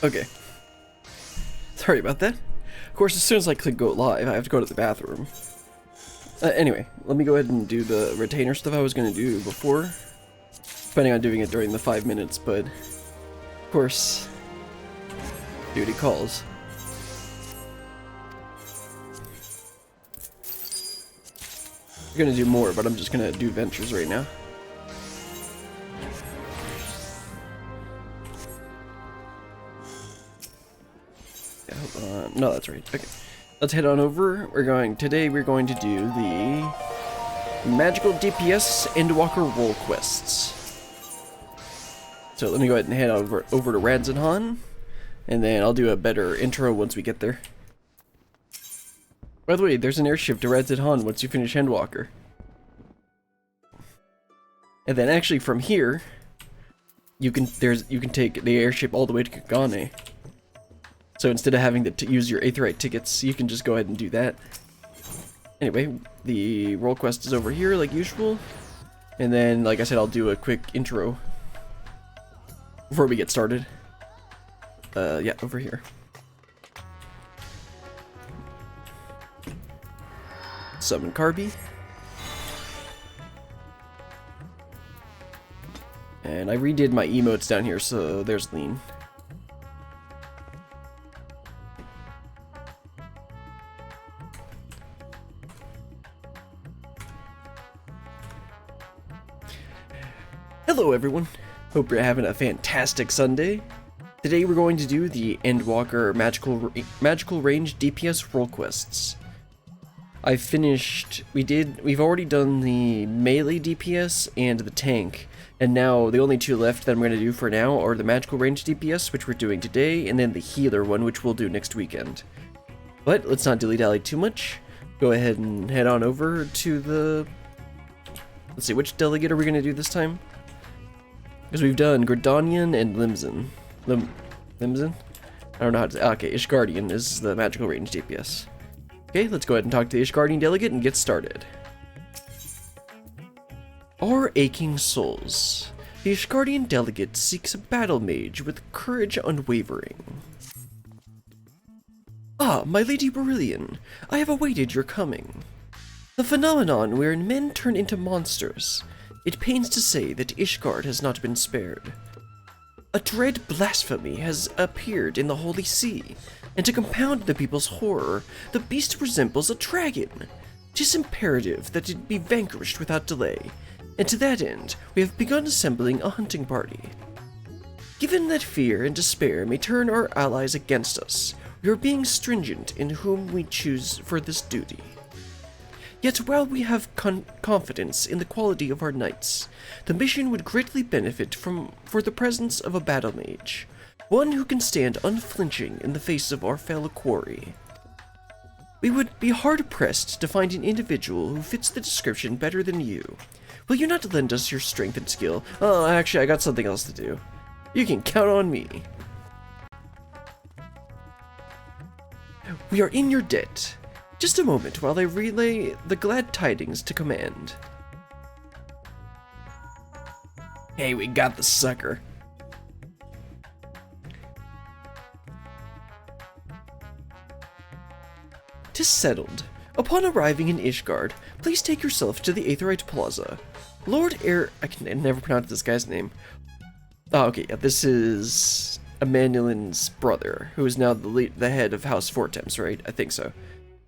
Okay. Sorry about that. Of course, as soon as I click go live, I have to go to the bathroom. Anyway, let me go ahead and do the retainer stuff I was going to do before. Planning on doing it during the 5 minutes, but of course, duty calls. I'm going to do more, but I'm just going to do ventures right now. Yeah, hold on. No, that's right. Okay. Let's head on over. Today we're going to do the magical DPS Endwalker role quests. So let me go ahead and head over to Radzenhan, and then I'll do a better intro once we get there. By the way, there's an airship to Radzenhan once you finish Endwalker. And then actually from here, you can take the airship all the way to Kagane. So instead of having to use your Aetheryte tickets, you can just go ahead and do that. Anyway, the role quest is over here like usual. And then, like I said, I'll do a quick intro before we get started. Yeah, over here. Summon Carby. And I redid my emotes down here, so there's Lean. Hello everyone, hope you're having a fantastic Sunday. Today we're going to do the Endwalker magical range DPS role quests. We've already done the melee DPS and the tank, and now the only two left that I'm going to do for now are the magical range DPS, which we're doing today, and then the healer one, which we'll do next weekend. But let's not dilly-dally too much. Go ahead and head on over to the... Let's see, which delegate are we going to do this time? Because we've done Gridanian and Limzin. Limzin? I don't know how to... Okay, Ishgardian is the magical range DPS. Okay, let's go ahead and talk to the Ishgardian delegate and get started. Our aching souls. The Ishgardian delegate seeks a battle mage with courage unwavering. Ah, my Lady Berillion, I have awaited your coming. The phenomenon wherein men turn into monsters. It pains to say that Ishgard has not been spared. A dread blasphemy has appeared in the Holy See, and to compound the people's horror, the beast resembles a dragon. 'Tis imperative that it be vanquished without delay, and to that end, we have begun assembling a hunting party. Given that fear and despair may turn our allies against us, we are being stringent in whom we choose for this duty. Yet while we have confidence in the quality of our knights, the mission would greatly benefit for the presence of a battle mage, one who can stand unflinching in the face of our fellow quarry. We would be hard-pressed to find an individual who fits the description better than you. Will you not lend us your strength and skill? Oh, actually, I got something else to do. You can count on me. We are in your debt. Just a moment while I relay the glad tidings to command. Hey, we got the sucker. "'Tis settled. Upon arriving in Ishgard, please take yourself to the Aetheryte Plaza. I can never pronounce this guy's name. Oh, okay, yeah, this is Emanuelin's brother, who is now the head of House Fortemps, right? I think so.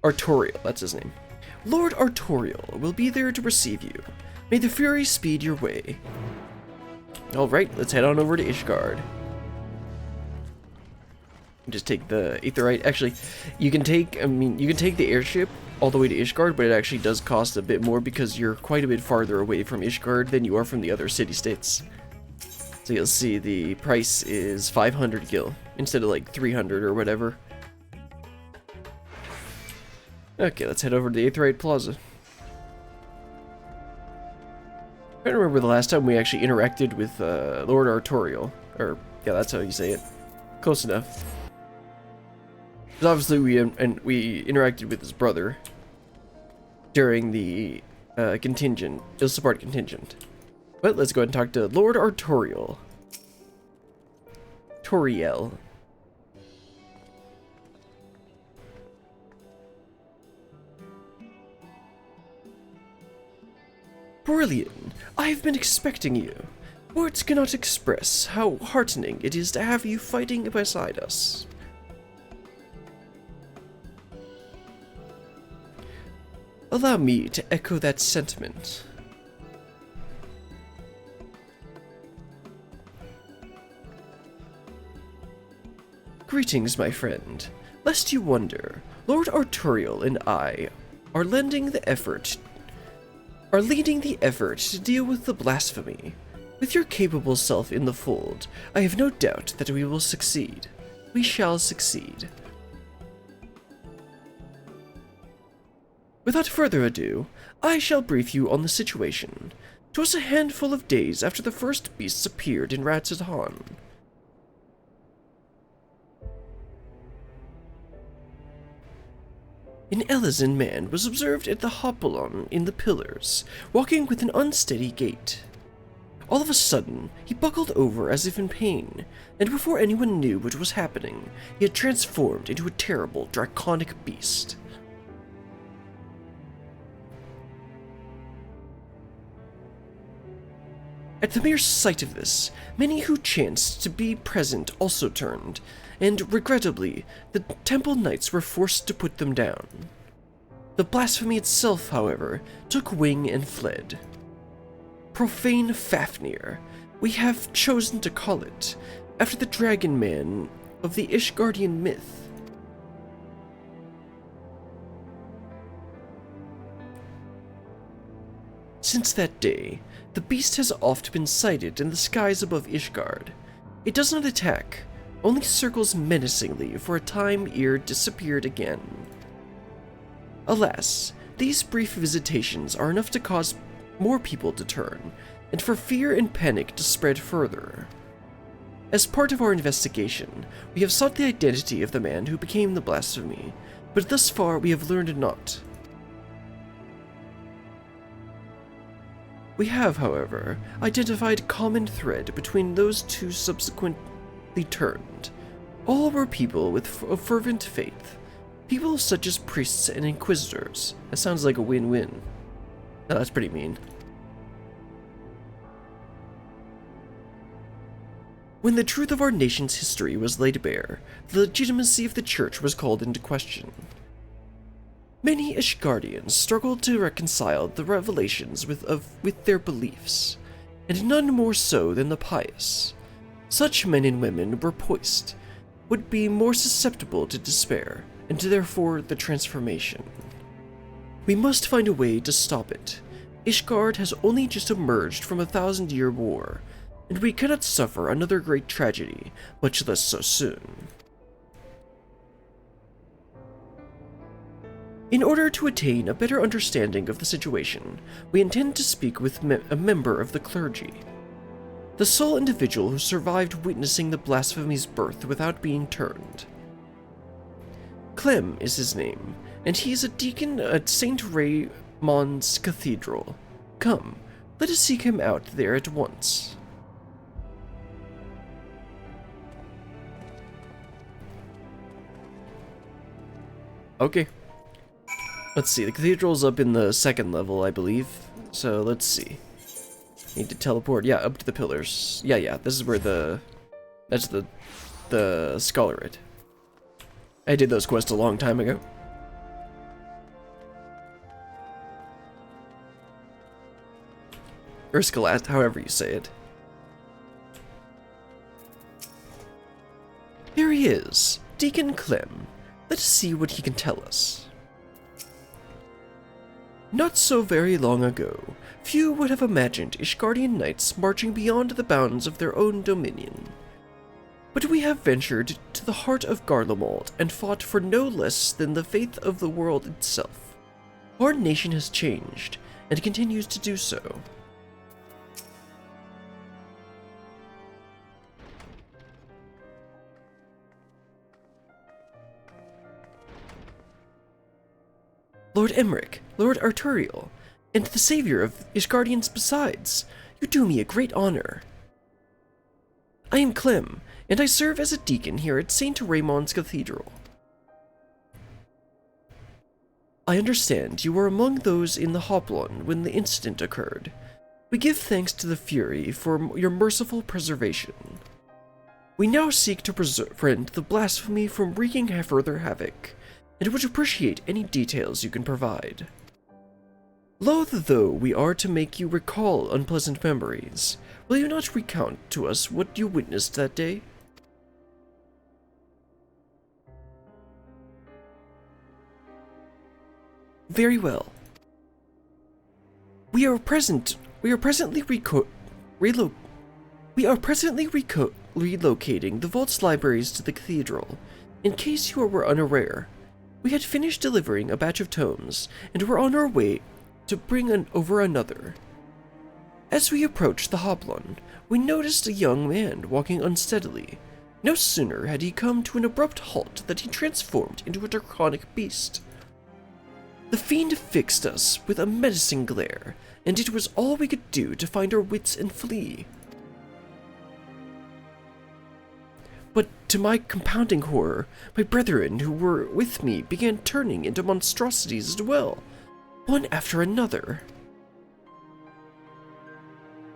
Artorial, that's his name. Lord Artorial will be there to receive you. May the Fury speed your way." Alright, let's head on over to Ishgard. Just take the Aetheryte. Actually, you can take the airship all the way to Ishgard, but it actually does cost a bit more because you're quite a bit farther away from Ishgard than you are from the other city-states. So you'll see the price is 500 gil instead of like 300 or whatever. Okay, let's head over to the Aetheryte Plaza. I don't remember the last time we actually interacted with Lord Artorial. Or, yeah, that's how you say it. Close enough. Because obviously we interacted with his brother during the Ilsapart contingent. But let's go ahead and talk to Lord Artorial. Toriel. Brilliant! I have been expecting you. Words cannot express how heartening it is to have you fighting beside us. Allow me to echo that sentiment. Greetings, my friend. Lest you wonder, Lord Arturiel and I are leading the effort to deal with the blasphemy. With your capable self in the fold, I have no doubt that we will succeed. We shall succeed. Without further ado, I shall brief you on the situation. 'Twas a handful of days after the first beasts appeared in Ratzidhan. An Elysian man was observed at the Hopalon in the Pillars, walking with an unsteady gait. All of a sudden, he buckled over as if in pain, and before anyone knew what was happening, he had transformed into a terrible, draconic beast. At the mere sight of this, many who chanced to be present also turned, and regrettably, the temple knights were forced to put them down. The blasphemy itself, however, took wing and fled. Profane Fafnir, we have chosen to call it, after the dragon man of the Ishgardian myth. Since that day, the beast has oft been sighted in the skies above Ishgard. It does not attack, only circles menacingly for a time ere it disappeared again. Alas, these brief visitations are enough to cause more people to turn, and for fear and panic to spread further. As part of our investigation, we have sought the identity of the man who became the blasphemy, but thus far we have learned naught. We have, however, identified a common thread between those two subsequently turned. All were people with a fervent faith, people such as priests and inquisitors. That sounds like a win-win. No, that's pretty mean. When the truth of our nation's history was laid bare, the legitimacy of the church was called into question. Many Ishgardians struggled to reconcile the revelations with their beliefs, and none more so than the pious. Such men and women were poised, would be more susceptible to despair, and therefore the transformation. We must find a way to stop it. Ishgard has only just emerged from a 1,000-year war, and we cannot suffer another great tragedy, much less so soon. In order to attain a better understanding of the situation, we intend to speak with a member of the clergy. The sole individual who survived witnessing the blasphemy's birth without being turned. Clem is his name, and he is a deacon at St. Raymond's Cathedral. Come, let us seek him out there at once. Okay. Let's see, the cathedral's up in the 2nd level, I believe. So, let's see. Need to teleport, yeah, up to the pillars. Yeah, this is where that's the Scholarate. I did those quests a long time ago. Or Scholat, however you say it. Here he is, Deacon Clem. Let us see what he can tell us. Not so very long ago, few would have imagined Ishgardian knights marching beyond the bounds of their own dominion. But we have ventured to the heart of Garlemald and fought for no less than the faith of the world itself. Our nation has changed, and continues to do so. Lord Emmerich, Lord Arturiel, and the savior of Ishgardians besides, you do me a great honor. I am Clem, and I serve as a deacon here at St. Raymond's Cathedral. I understand you were among those in the Hoplon when the incident occurred. We give thanks to the Fury for your merciful preservation. We now seek to prevent the blasphemy from wreaking further havoc, and would appreciate any details you can provide. Loath though we are to make you recall unpleasant memories, will you not recount to us what you witnessed that day? Very well. We are presently relocating the vault's libraries to the cathedral. In case you were unaware, we had finished delivering a batch of tomes and were on our way to bring over another. As we approached the Hoplon, we noticed a young man walking unsteadily. No sooner had he come to an abrupt halt than he transformed into a draconic beast. The fiend fixed us with a menacing glare, and it was all we could do to find our wits and flee. But to my compounding horror, my brethren who were with me began turning into monstrosities as well, one after another.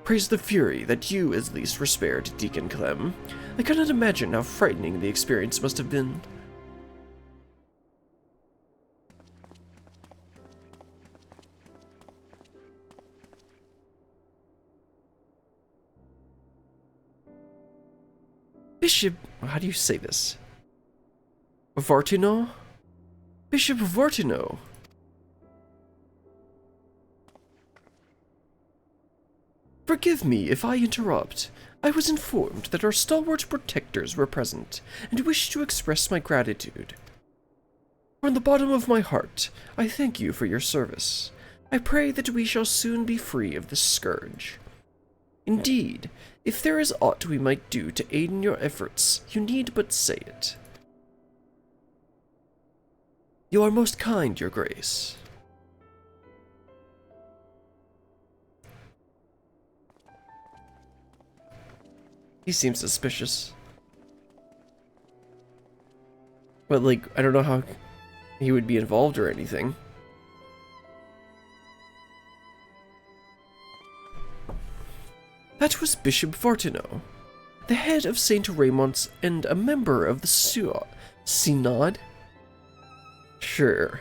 Praise the Fury that you at least were spared, Deacon Clem. I cannot imagine how frightening the experience must have been. Bishop, how do you say this? Vartino? Bishop Vartino. Forgive me if I interrupt. I was informed that our stalwart protectors were present, and wish to express my gratitude. From the bottom of my heart, I thank you for your service. I pray that we shall soon be free of this scourge. Indeed, if there is aught we might do to aid in your efforts, you need but say it. You are most kind, Your Grace. He seems suspicious. But, like, I don't know how he would be involved or anything. That was Bishop Vartino, the head of St. Raymond's and a member of the Synod? Sure.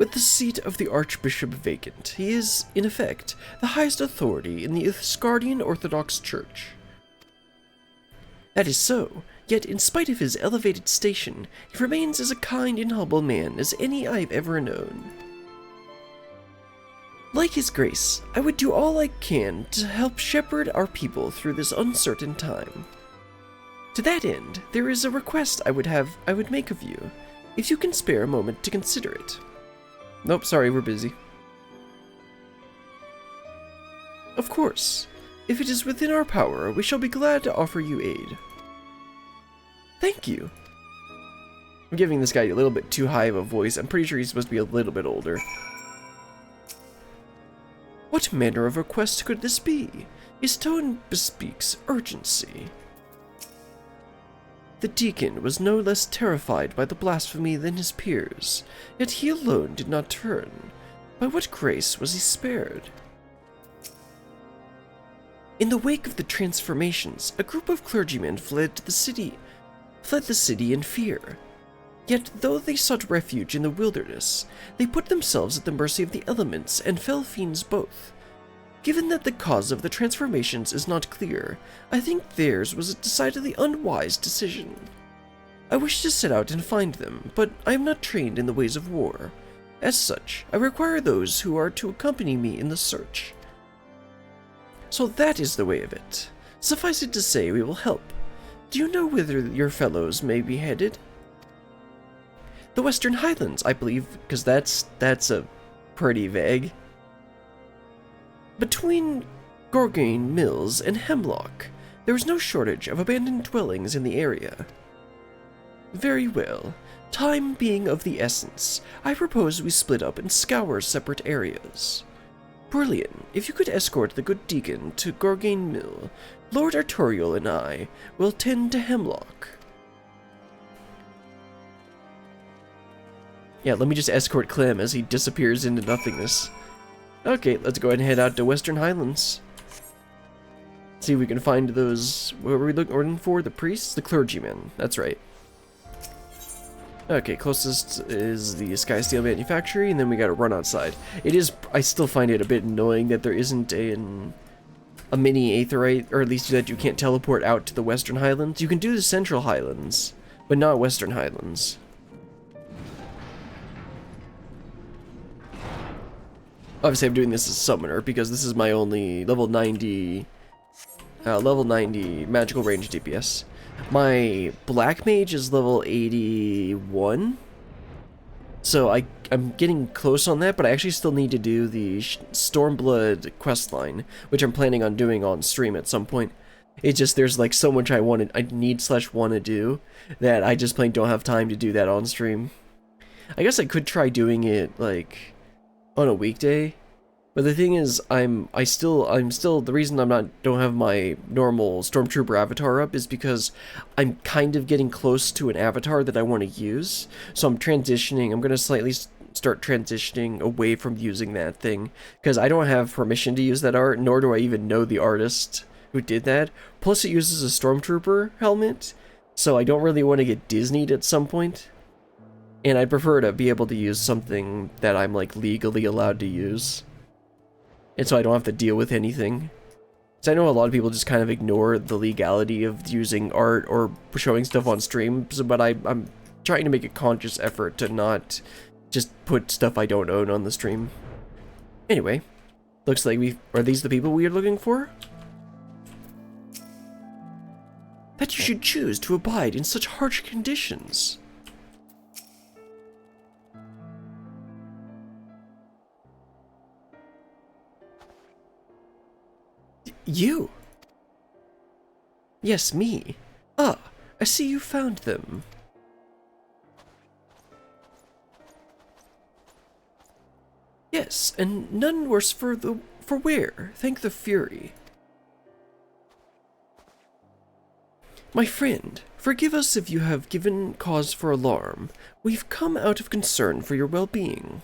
With the seat of the Archbishop vacant, he is, in effect, the highest authority in the Asgardian Orthodox Church. That is so, yet in spite of his elevated station, he remains as a kind and humble man as any I have ever known. Like his grace, I would do all I can to help shepherd our people through this uncertain time. To that end, there is a request I would make of you, if you can spare a moment to consider it. Nope, sorry, we're busy. Of course, if it is within our power, we shall be glad to offer you aid. Thank you. I'm giving this guy a little bit too high of a voice. I'm pretty sure he's supposed to be a little bit older. What manner of request could this be? His tone bespeaks urgency. The deacon was no less terrified by the blasphemy than his peers, yet he alone did not turn. By what grace was he spared? In the wake of the transformations, a group of clergymen fled the city in fear. Yet though they sought refuge in the wilderness, they put themselves at the mercy of the elements and fell fiends both. Given that the cause of the transformations is not clear, I think theirs was a decidedly unwise decision. I wish to set out and find them, but I am not trained in the ways of war. As such, I require those who are to accompany me in the search. So that is the way of it. Suffice it to say, we will help. Do you know whither your fellows may be headed? The Western Highlands, I believe, because that's a pretty vague. Between Gorgain Mills and Hemlock, there is no shortage of abandoned dwellings in the area. Very well. Time being of the essence, I propose we split up and scour separate areas. Brilliant. If you could escort the good deacon to Gorgain Mill, Lord Artorial and I will tend to Hemlock. Yeah, let me just escort Clem as he disappears into nothingness. Okay, let's go ahead and head out to Western Highlands. See if we can find those... What were we looking for? The priests? The clergymen. That's right. Okay, closest is the Sky Steel Manufactory, and then we gotta run outside. It is... I still find it a bit annoying that there isn't a mini Aetheryte, or at least that you can't teleport out to the Western Highlands. You can do the Central Highlands, but not Western Highlands. Obviously, I'm doing this as Summoner, because this is my only level 90 magical range DPS. My Black Mage is level 81, so I'm getting close on that, but I actually still need to do the Stormblood questline, which I'm planning on doing on stream at some point. It's just there's like so much I need/want to do that I just plain don't have time to do that on stream. I guess I could try doing it like on a weekday, but the thing is I'm still the reason don't have my normal Stormtrooper avatar up is because I'm kind of getting close to an avatar that I want to use. So I'm transitioning. I'm going to slightly start transitioning away from using that thing because I don't have permission to use that art, nor do I even know the artist who did that. Plus it uses a Stormtrooper helmet, so I don't really want to get Disneyed at some point. And I'd prefer to be able to use something that I'm like legally allowed to use. And so I don't have to deal with anything. So I know a lot of people just kind of ignore the legality of using art or showing stuff on streams, but I'm trying to make a conscious effort to not just put stuff I don't own on the stream. Anyway, looks like are these the people we are looking for? That you should choose to abide in such harsh conditions. You? Yes, me. Ah, I see you found them. Yes, and none worse for wear, thank the Fury. My friend, forgive us if you have given cause for alarm. We've come out of concern for your well-being.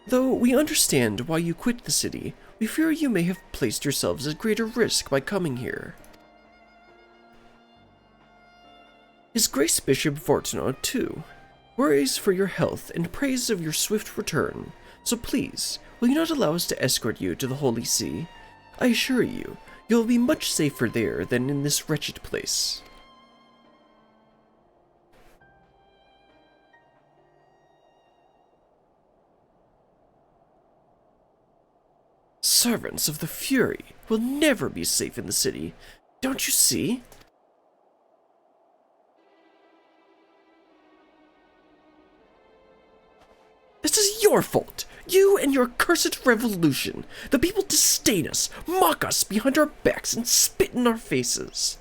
Though we understand why you quit the city, we fear you may have placed yourselves at greater risk by coming here. His Grace Bishop Fortuna, too, worries for your health and prays of your swift return, so please, will you not allow us to escort you to the Holy See? I assure you, you'll be much safer there than in this wretched place. Servants of the Fury will never be safe in the city. Don't you see? This is your fault. You and your cursed revolution. The people disdain us, mock us behind our backs, and spit in our faces.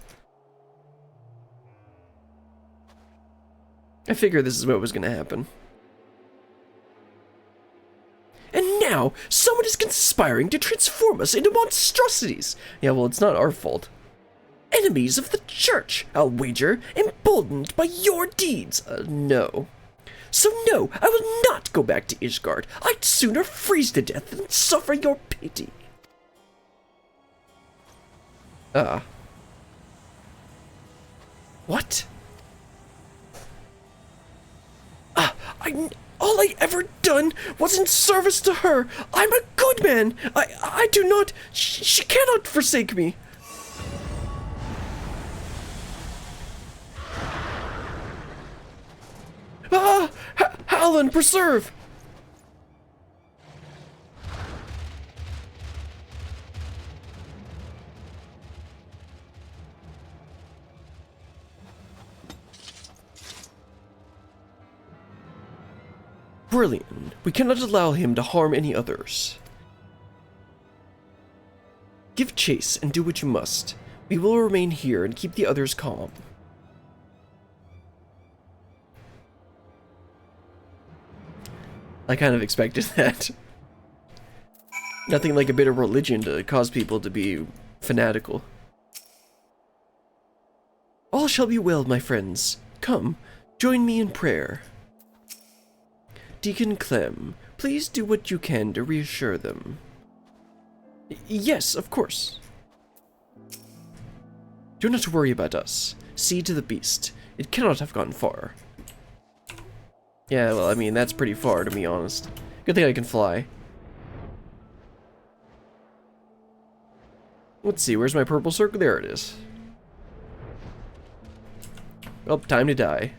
I figured this is what was going to happen. And now, someone is conspiring to transform us into monstrosities. Yeah, well, it's not our fault. Enemies of the church, I'll wager, emboldened by your deeds. No. So no, I will not go back to Ishgard. I'd sooner freeze to death than suffer your pity. What? All I ever done was in service to her. I'm a good man. I do not. She cannot forsake me. Howland, preserve. Brilliant. We cannot allow him to harm any others. Give chase and do what you must. We will remain here and keep the others calm. I kind of expected that. Nothing like a bit of religion to cause people to be fanatical. All shall be well, my friends. Come, join me in prayer. Deacon Clem, please do what you can to reassure them. Yes, of course. Do not worry about us. See to the beast. It cannot have gone far. Yeah, well, I mean, that's pretty far, to be honest. Good thing I can fly. Let's see, where's my purple circle? There it is. Well, time to die.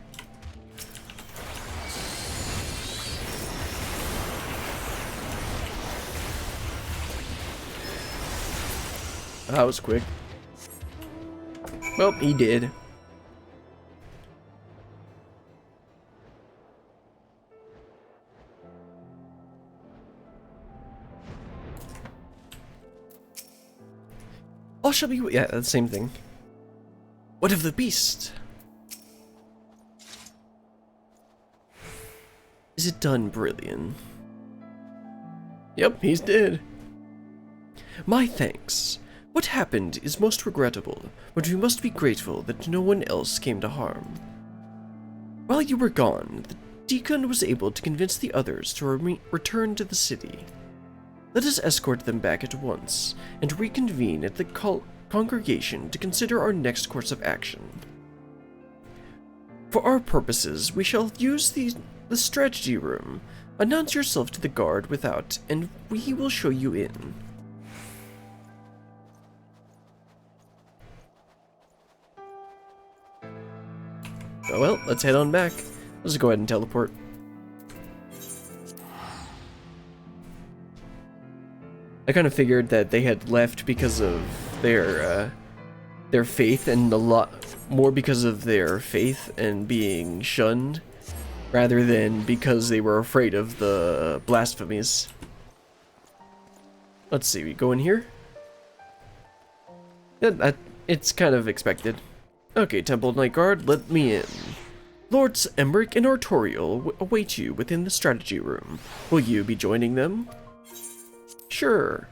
That was quick. Well, he did. All shall be... yeah, that's the same thing. What of the beast? Is it done, Brilliant? Yep, he's dead. My thanks. What happened is most regrettable, but we must be grateful that no one else came to harm. While you were gone, the deacon was able to convince the others to return to the city. Let us escort them back at once, and reconvene at the congregation to consider our next course of action. For our purposes, we shall use the strategy room. Announce yourself to the guard without, and we will show you in. Oh well, let's head on back. Let's go ahead and teleport. I kind of figured that they had left because of their faith, and a lot more because of their faith and being shunned, rather than because they were afraid of the blasphemies. Let's see, we go in here? Yeah, it's kind of expected. Okay, Temple Night Guard, let me in. Lords Emmerich and Artorial await you within the strategy room. Will you be joining them? Sure.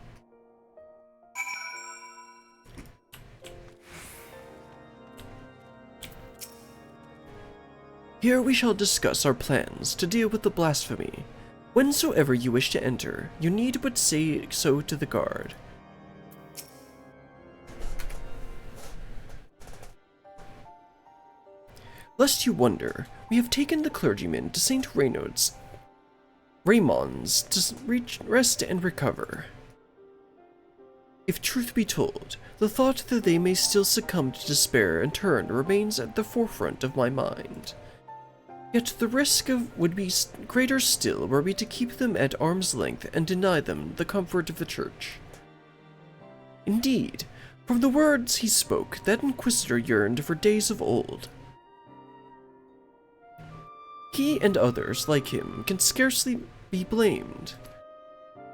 Here we shall discuss our plans to deal with the blasphemy. Whensoever you wish to enter, you need but say so to the guard. Lest you wonder, we have taken the clergyman to St. Raymond's to rest and recover. If truth be told, the thought that they may still succumb to despair and turn remains at the forefront of my mind. Yet the risk would be greater still were we to keep them at arm's length and deny them the comfort of the church. Indeed, from the words he spoke, that inquisitor yearned for days of old. He and others like him can scarcely be blamed.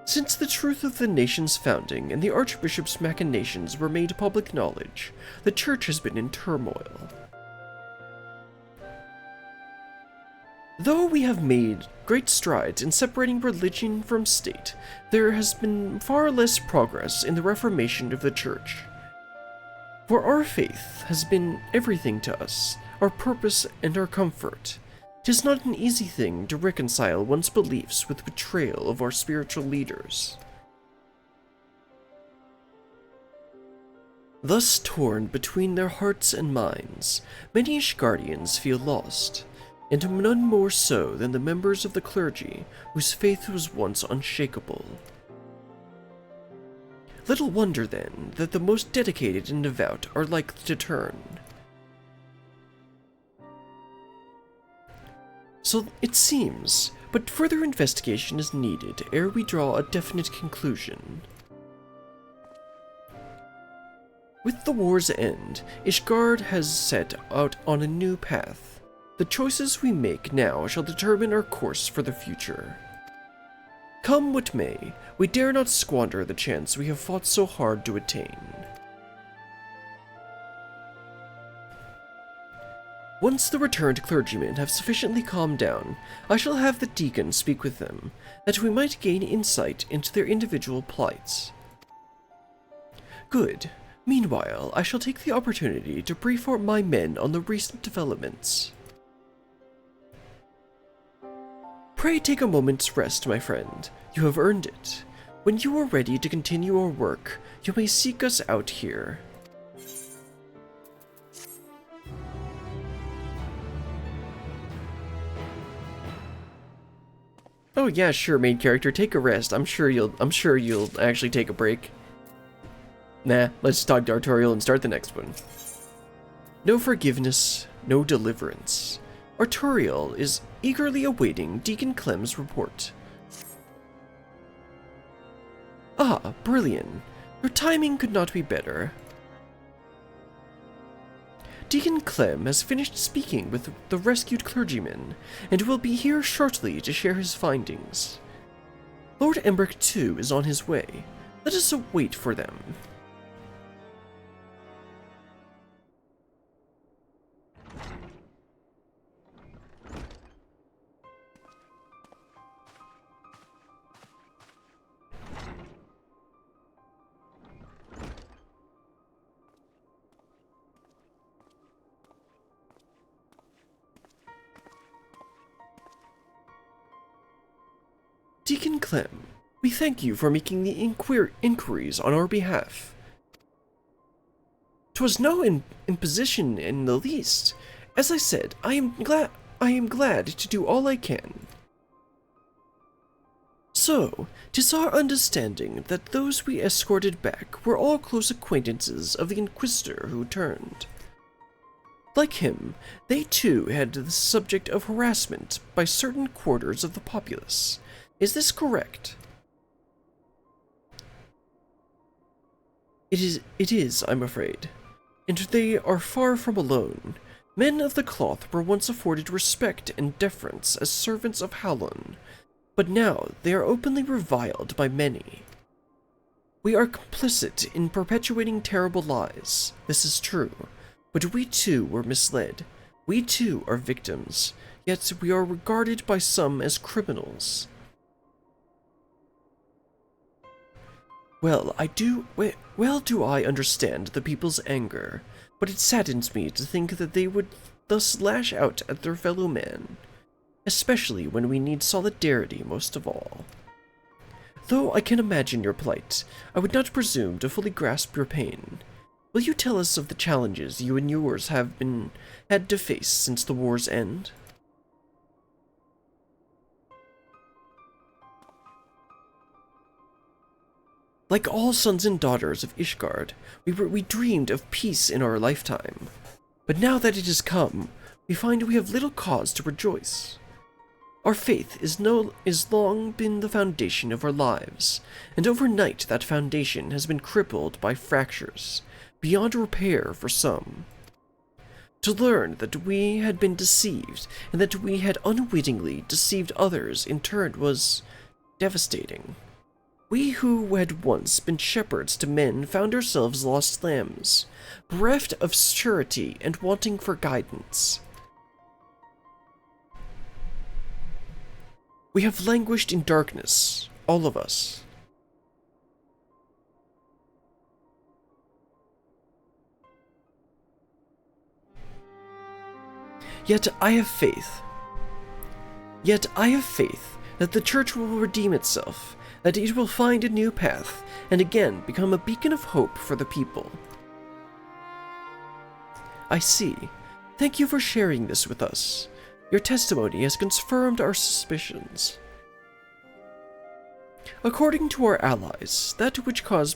Since the truth of the nation's founding and the Archbishop's machinations were made public knowledge, the Church has been in turmoil. Though we have made great strides in separating religion from state, there has been far less progress in the reformation of the Church. For our faith has been everything to us, our purpose and our comfort. 'Tis not an easy thing to reconcile one's beliefs with betrayal of our spiritual leaders. Thus torn between their hearts and minds, many Ishgardians feel lost, and none more so than the members of the clergy whose faith was once unshakable. Little wonder, then, that the most dedicated and devout are likely to turn. So it seems, but further investigation is needed ere we draw a definite conclusion. With the war's end, Ishgard has set out on a new path. The choices we make now shall determine our course for the future. Come what may, we dare not squander the chance we have fought so hard to attain. Once the returned clergymen have sufficiently calmed down, I shall have the deacon speak with them, that we might gain insight into their individual plights. Good. Meanwhile, I shall take the opportunity to brief my men on the recent developments. Pray take a moment's rest, my friend. You have earned it. When you are ready to continue your work, you may seek us out here. Oh yeah, sure, main character, take a rest. I'm sure you'll actually take a break. Nah, let's talk to Artorial and start the next one. No forgiveness, no deliverance. Artorial is eagerly awaiting Deacon Clem's report. Ah, brilliant. Your timing could not be better. Deacon Clem has finished speaking with the rescued clergyman, and will be here shortly to share his findings. Lord Embrick, too, is on his way. Let us wait for them. Deacon Clem, we thank you for making the inquiries on our behalf. 'Twas no imposition in the least. As I said, I am glad to do all I can. So, 'tis our understanding that those we escorted back were all close acquaintances of the Inquisitor who turned. Like him, they too had the subject of harassment by certain quarters of the populace. Is this correct? It is, I'm afraid. And they are far from alone. Men of the cloth were once afforded respect and deference as servants of Halon, but now they are openly reviled by many. We are complicit in perpetuating terrible lies, this is true, but we too were misled. We too are victims, yet we are regarded by some as criminals. Well do I understand the people's anger, but it saddens me to think that they would thus lash out at their fellow man, especially when we need solidarity most of all. Though I can imagine your plight, I would not presume to fully grasp your pain. Will you tell us of the challenges you and yours have had to face since the war's end? Like all sons and daughters of Ishgard, we dreamed of peace in our lifetime. But now that it has come, we find we have little cause to rejoice. Our faith is long been the foundation of our lives, and overnight that foundation has been crippled by fractures, beyond repair for some. To learn that we had been deceived, and that we had unwittingly deceived others in turn was devastating. We who had once been shepherds to men found ourselves lost lambs, bereft of surety and wanting for guidance. We have languished in darkness, all of us. Yet I have faith that the Church will redeem itself, that it will find a new path, and again become a beacon of hope for the people. I see. Thank you for sharing this with us. Your testimony has confirmed our suspicions. According to our allies, that which causes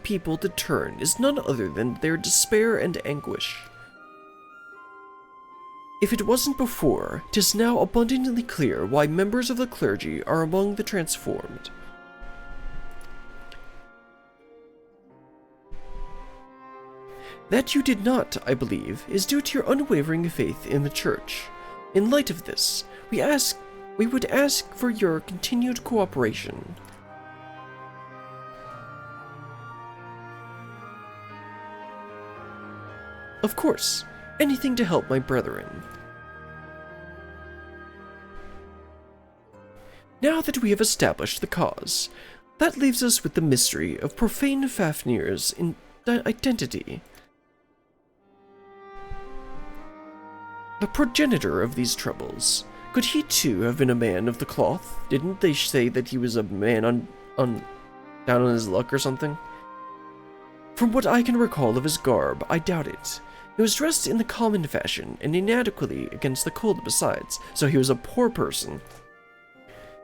people to turn is none other than their despair and anguish. If it wasn't before, 'tis now abundantly clear why members of the clergy are among the transformed. That you did not, I believe, is due to your unwavering faith in the Church. In light of this, we would ask for your continued cooperation. Of course, anything to help my brethren. Now that we have established the cause, that leaves us with the mystery of profane Fafnir's identity. The progenitor of these troubles, Could he too have been a man of the cloth? Didn't they say that he was a man down on his luck or something? From what I can recall of his garb, I doubt it. He was dressed in the common fashion, and inadequately against the cold besides, so he was a poor person.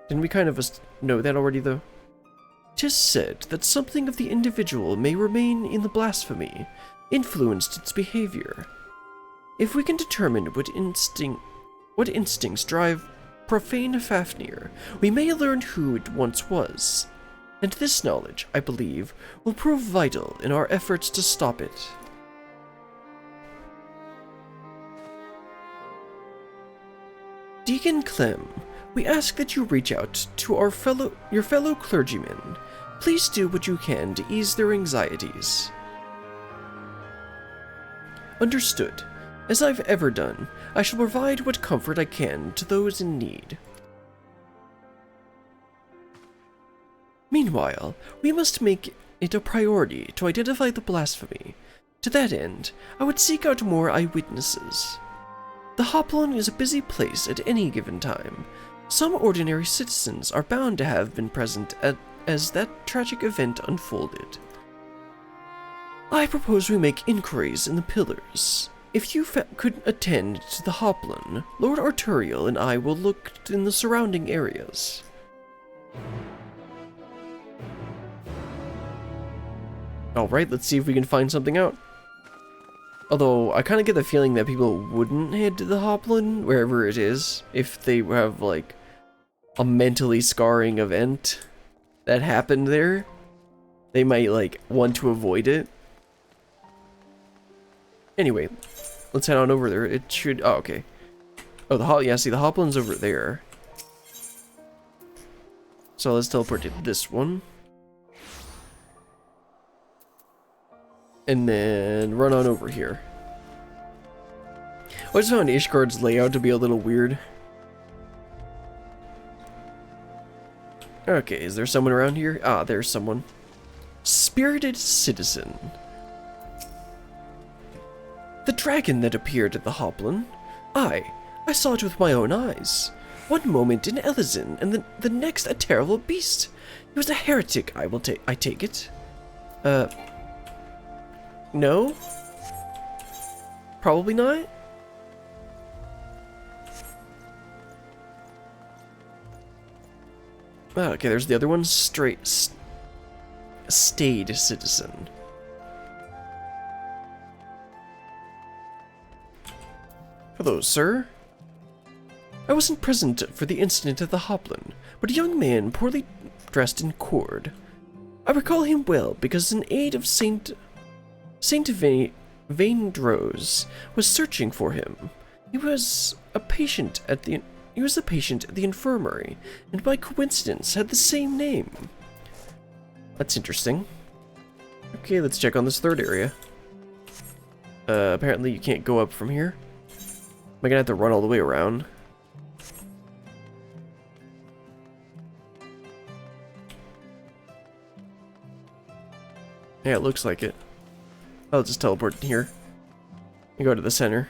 Didn't we kind of know that already, though? 'Tis said that something of the individual may remain in the blasphemy, influenced its behavior. If we can determine what instincts drive profane Fafnir, we may learn who it once was. And this knowledge, I believe, will prove vital in our efforts to stop it. Deacon Clem, we ask that you reach out to your fellow clergymen. Please do what you can to ease their anxieties. Understood. As I've ever done, I shall provide what comfort I can to those in need. Meanwhile, we must make it a priority to identify the blasphemy. To that end, I would seek out more eyewitnesses. The Hoplon is a busy place at any given time. Some ordinary citizens are bound to have been present as that tragic event unfolded. I propose we make inquiries in the Pillars. If you could attend to the Hoplon, Lord Arturiel and I will look in the surrounding areas. Alright, let's see if we can find something out. Although, I kind of get the feeling that people wouldn't head to the Hoplon, wherever it is, if they have, like, a mentally scarring event that happened there. They might, like, want to avoid it. Anyway, let's head on over there. It should... Oh, okay. Oh, yeah, see, the Hoplon's over there. So let's teleport to this one. And then run on over here. I just found Ishgard's layout to be a little weird. Okay, is there someone around here? Ah, there's someone. Spirited Citizen. The dragon that appeared at the Hoplon. I saw it with my own eyes. One moment in Elizin, and the next a terrible beast. He was a heretic, I take it. No? Probably not? Oh, okay, there's the other one. Staid Citizen. Hello, sir. I wasn't present for the incident at the Hoplon, but a young man poorly dressed in cord. I recall him well because an aide of Saint Vaindrose was searching for him. He was a patient at the infirmary, and by coincidence had the same name. That's interesting. Okay, let's check on this third area. Apparently you can't go up from here. Am I gonna have to run all the way around? Yeah, it looks like it. I'll just teleport in here and go to the center.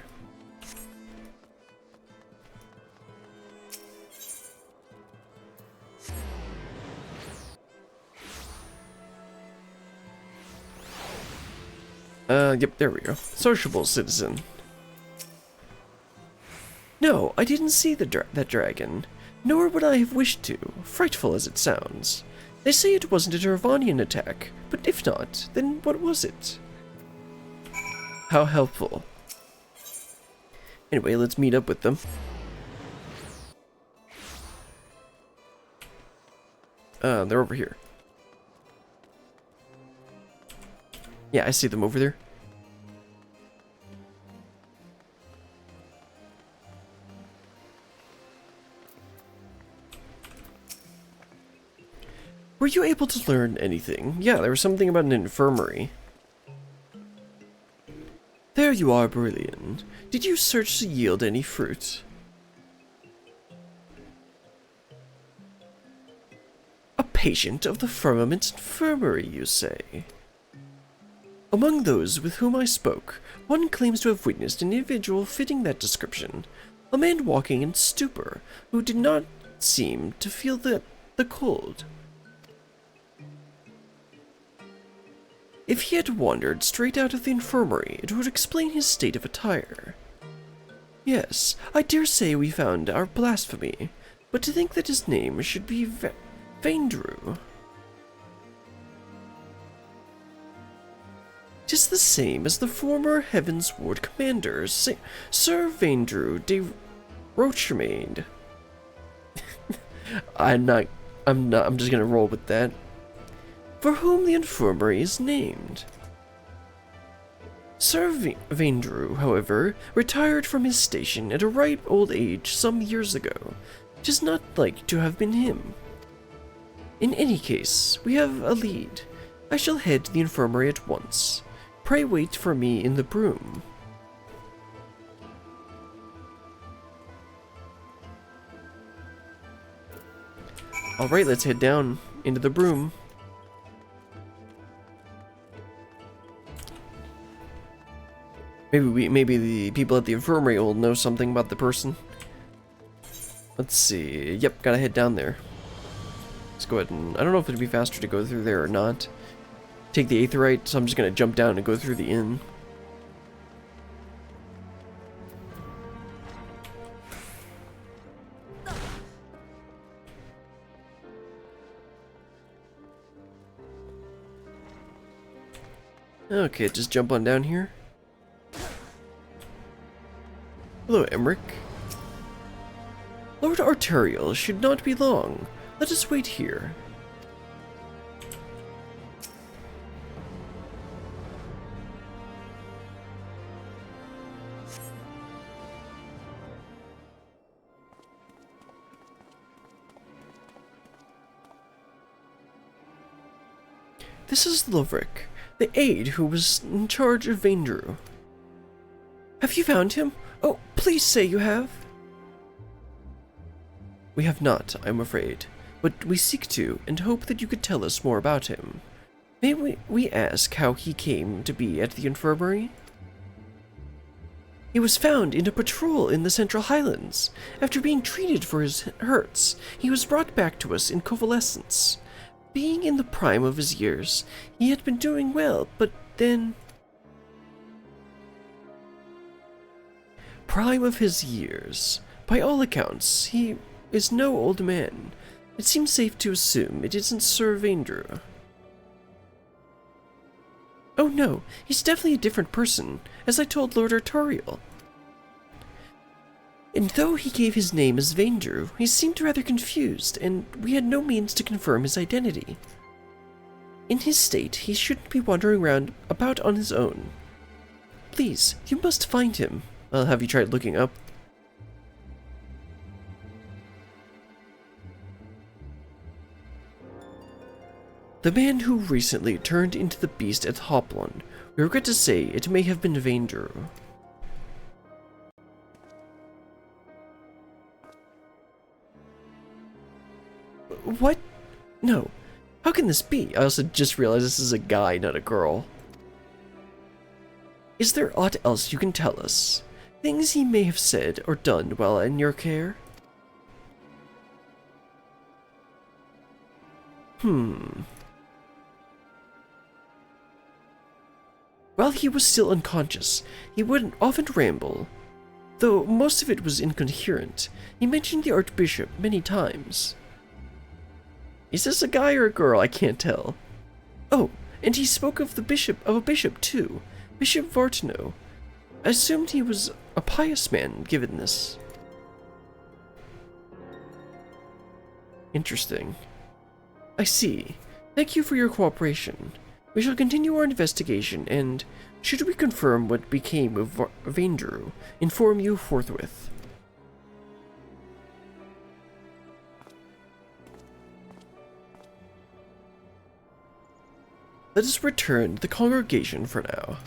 Yep, there we go. Sociable citizen. No, I didn't see that dragon, nor would I have wished to, frightful as it sounds. They say it wasn't a Dervanian attack, but if not, then what was it? How helpful. Anyway, let's meet up with them. They're over here. Yeah, I see them over there. Were you able to learn anything? Yeah, there was something about an infirmary. There you are, Brilliant. Did you search to yield any fruit? A patient of the Firmament Infirmary, you say? Among those with whom I spoke, one claims to have witnessed an individual fitting that description. A man walking in stupor, who did not seem to feel the cold. If he had wandered straight out of the infirmary, it would explain his state of attire. Yes, I dare say we found our blasphemy, but to think that his name should be Vaindrew. 'Tis the same as the former Heaven's Ward commander, Sir Vaindrew de Rochermaid. I'm just gonna roll with that. For whom the infirmary is named. Sir Vaindrew, however, retired from his station at a ripe old age some years ago. 'Tis not like to have been him. In any case, we have a lead. I shall head to the infirmary at once. Pray wait for me in the broom. Alright, let's head down into the broom. Maybe the people at the infirmary will know something about the person. Let's see. Yep, gotta head down there. Let's go ahead and... I don't know if it'd be faster to go through there or not. Take the Aetherite, so I'm just gonna jump down and go through the inn. Okay, just jump on down here. Hello, Emmerich. Lord Arterial should not be long. Let us wait here. This is Lovric, the aide who was in charge of Vaindrew. Have you found him? Oh, please say you have. We have not, I'm afraid, but we seek to, and hope that you could tell us more about him. May we ask how he came to be at the infirmary? He was found in a patrol in the Central Highlands. After being treated for his hurts, he was brought back to us in convalescence. Being in the prime of his years, he had been doing well, but then... Prime of his years. By all accounts, he is no old man. It seems safe to assume it isn't Sir Vaindrew. Oh no, he's definitely a different person, as I told Lord Artorial. And though he gave his name as Vaindrew, he seemed rather confused, and we had no means to confirm his identity. In his state, he shouldn't be wandering around about on his own. Please, you must find him. Have you tried looking up? The man who recently turned into the beast at Hoplon. We regret to say it may have been Vaindrew. What? No. How can this be? I also just realized this is a guy, not a girl. Is there aught else you can tell us? Things he may have said or done while in your care? While he was still unconscious, he would often ramble. Though most of it was incoherent, he mentioned the Archbishop many times. Is this a guy or a girl? I can't tell. Oh, and he spoke of a bishop too, Bishop Vartano. I assumed he was a pious man, given this. Interesting. I see. Thank you for your cooperation. We shall continue our investigation and, should we confirm what became of Vaindrew, inform you forthwith. Let us return to the congregation for now.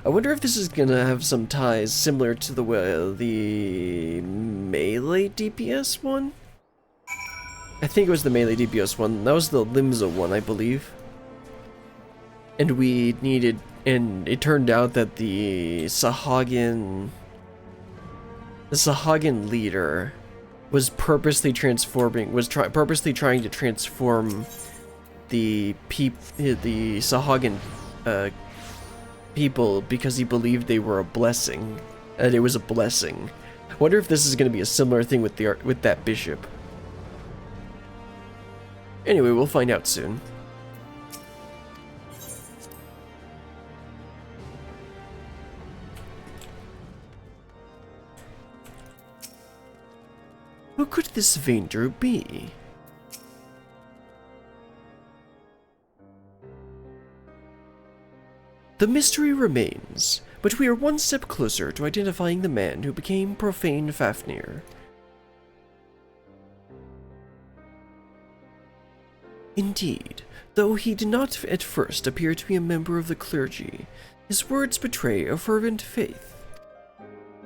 I wonder if this is gonna have some ties similar to the melee DPS one? I think it was the melee DPS one. That was the Limsa one, I believe. And it turned out that the Sahagin the Sahagin leader was purposely purposely trying to transform the Sahagin people because he believed they were a blessing, and it was a blessing. I wonder if this is going to be a similar thing with that bishop. Anyway, we'll find out soon. Who could this Vaindrew be? The mystery remains, but we are one step closer to identifying the man who became Profane Fafnir. Indeed, though he did not at first appear to be a member of the clergy, his words betray a fervent faith.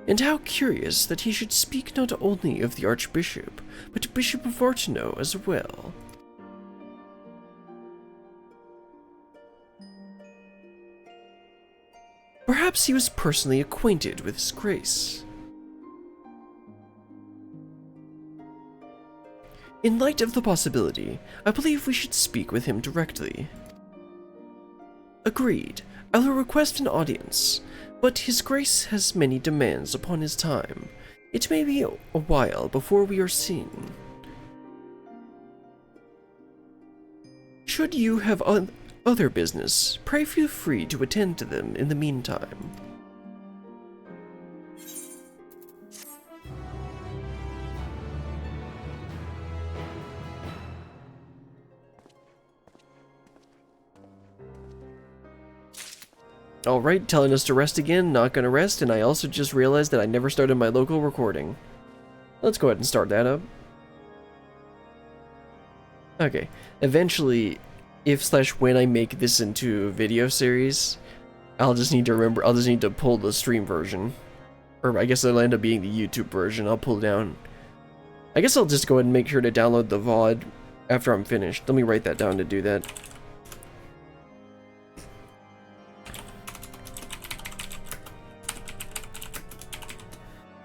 And how curious that he should speak not only of the Archbishop, but Bishop Vortino as well. Perhaps he was personally acquainted with his grace. In light of the possibility, I believe we should speak with him directly. Agreed. I will request an audience, but his grace has many demands upon his time. It may be a while before we are seen. Should you have other business, pray feel free to attend to them in the meantime. Alright, telling us to rest again, not gonna rest, and I also just realized that I never started my local recording. Let's go ahead and start that up. Okay, eventually, if/when I make this into a video series, I'll just need to pull the stream version. Or I guess it'll end up being the YouTube version. I'll pull down. I guess I'll just go ahead and make sure to download the VOD after I'm finished. Let me write that down to do that.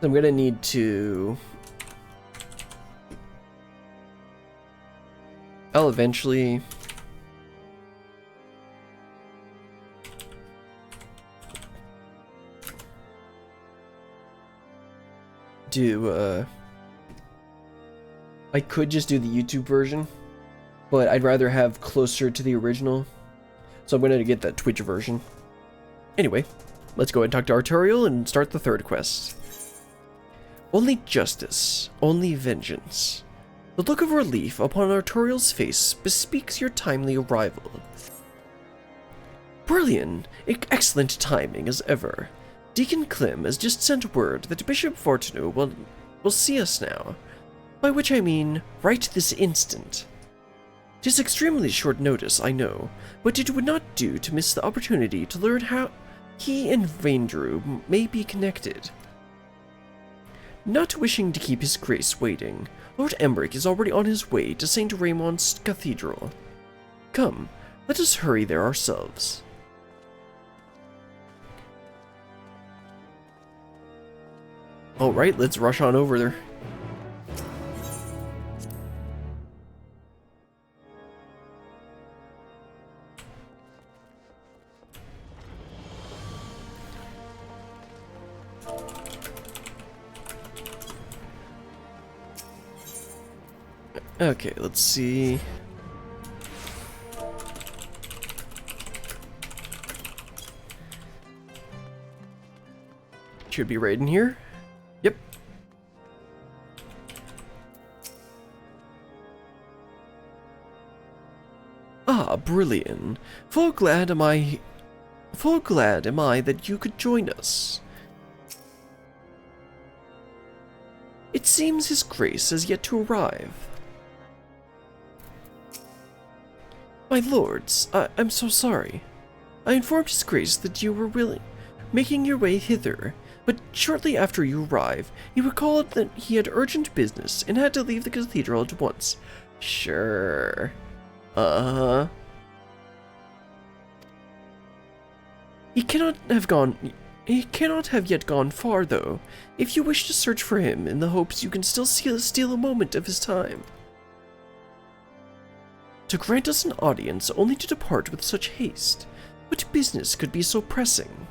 I'm gonna need to... I'll eventually... I could just do the YouTube version, but I'd rather have closer to the original, so I'm gonna get that Twitch version. Anyway, let's go ahead and talk to Arturiel and start the third quest. Only justice, only vengeance. The look of relief upon Arturiel's face bespeaks your timely arrival. Brilliant! Excellent timing as ever. Deacon Clem has just sent word that Bishop Vortino will see us now. By which I mean, right this instant. 'Tis extremely short notice, I know, but it would not do to miss the opportunity to learn how he and Vaindrew may be connected. Not wishing to keep his grace waiting, Lord Emmerich is already on his way to St. Raymond's Cathedral. Come, let us hurry there ourselves. Alright, let's rush on over there. Okay, let's see. Should be right in here. Yep. Ah, brilliant. Full glad am I that you could join us. It seems his grace has yet to arrive. My lords, I'm so sorry. I informed his grace that you were making your way hither, but shortly after you arrived, he recalled that he had urgent business and had to leave the cathedral at once. Sure. He cannot have gone He cannot have yet gone far, though. If you wish to search for him in the hopes you can still steal a moment of his time. To grant us an audience only to depart with such haste. What business could be so pressing?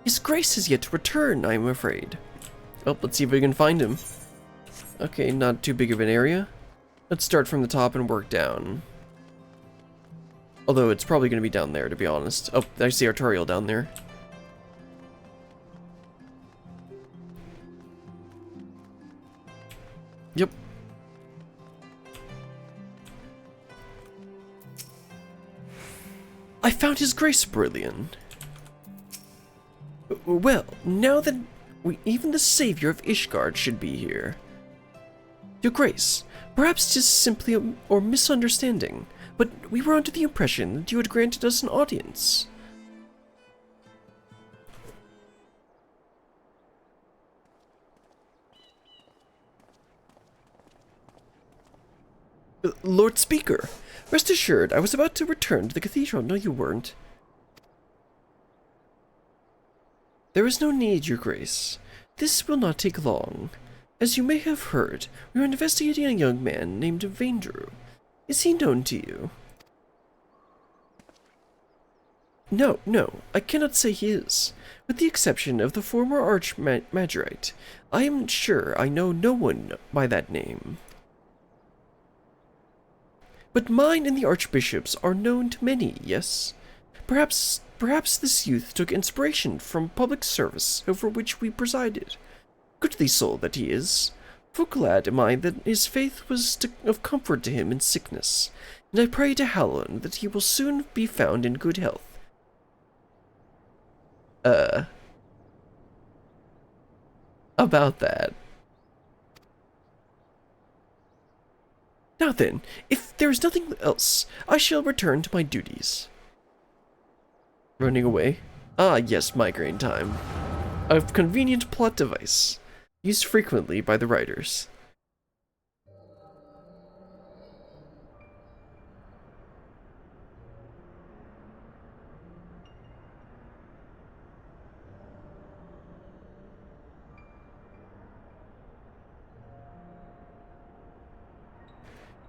His Grace has yet to return, I am afraid. Oh, let's see if we can find him. Okay, not too big of an area. Let's start from the top and work down. Although it's probably going to be down there, to be honest. Oh, I see Artorial down there. Yep. I found His Grace, Brilliant. Well, now that even the savior of Ishgard should be here. Your Grace, perhaps 'tis simply a misunderstanding, but we were under the impression that you had granted us an audience. Lord Speaker, rest assured, I was about to return to the cathedral. No, you weren't. There is no need, Your Grace. This will not take long. As you may have heard, we are investigating a young man named Vaindrew. Is he known to you? No, I cannot say he is. With the exception of the former Archmagirite, I am sure I know no one by that name. But mine and the Archbishop's are known to many, yes? Perhaps this youth took inspiration from public service over which we presided. Goodly soul that he is. Full glad am I that his faith was of comfort to him in sickness, and I pray to Halloween that he will soon be found in good health. About that. Now then, if there is nothing else, I shall return to my duties. Running away? Ah, yes, migraine time. A convenient plot device, used frequently by the writers.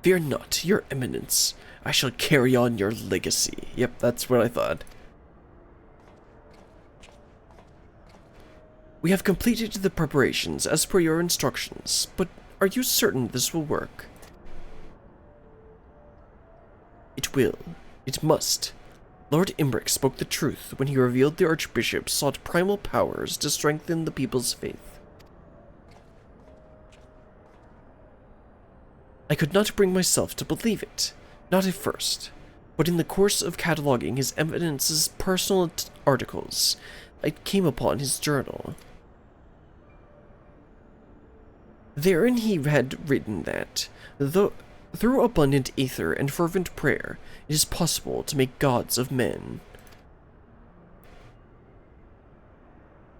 Fear not, Your Eminence. I shall carry on your legacy. Yep, that's what I thought. We have completed the preparations as per your instructions, but are you certain this will work? It will. It must. Lord Imbric spoke the truth when he revealed the Archbishop sought primal powers to strengthen the people's faith. I could not bring myself to believe it, not at first, but in the course of cataloging His Eminence's personal articles, I came upon his journal. Therein he had written that, through abundant ether and fervent prayer, it is possible to make gods of men.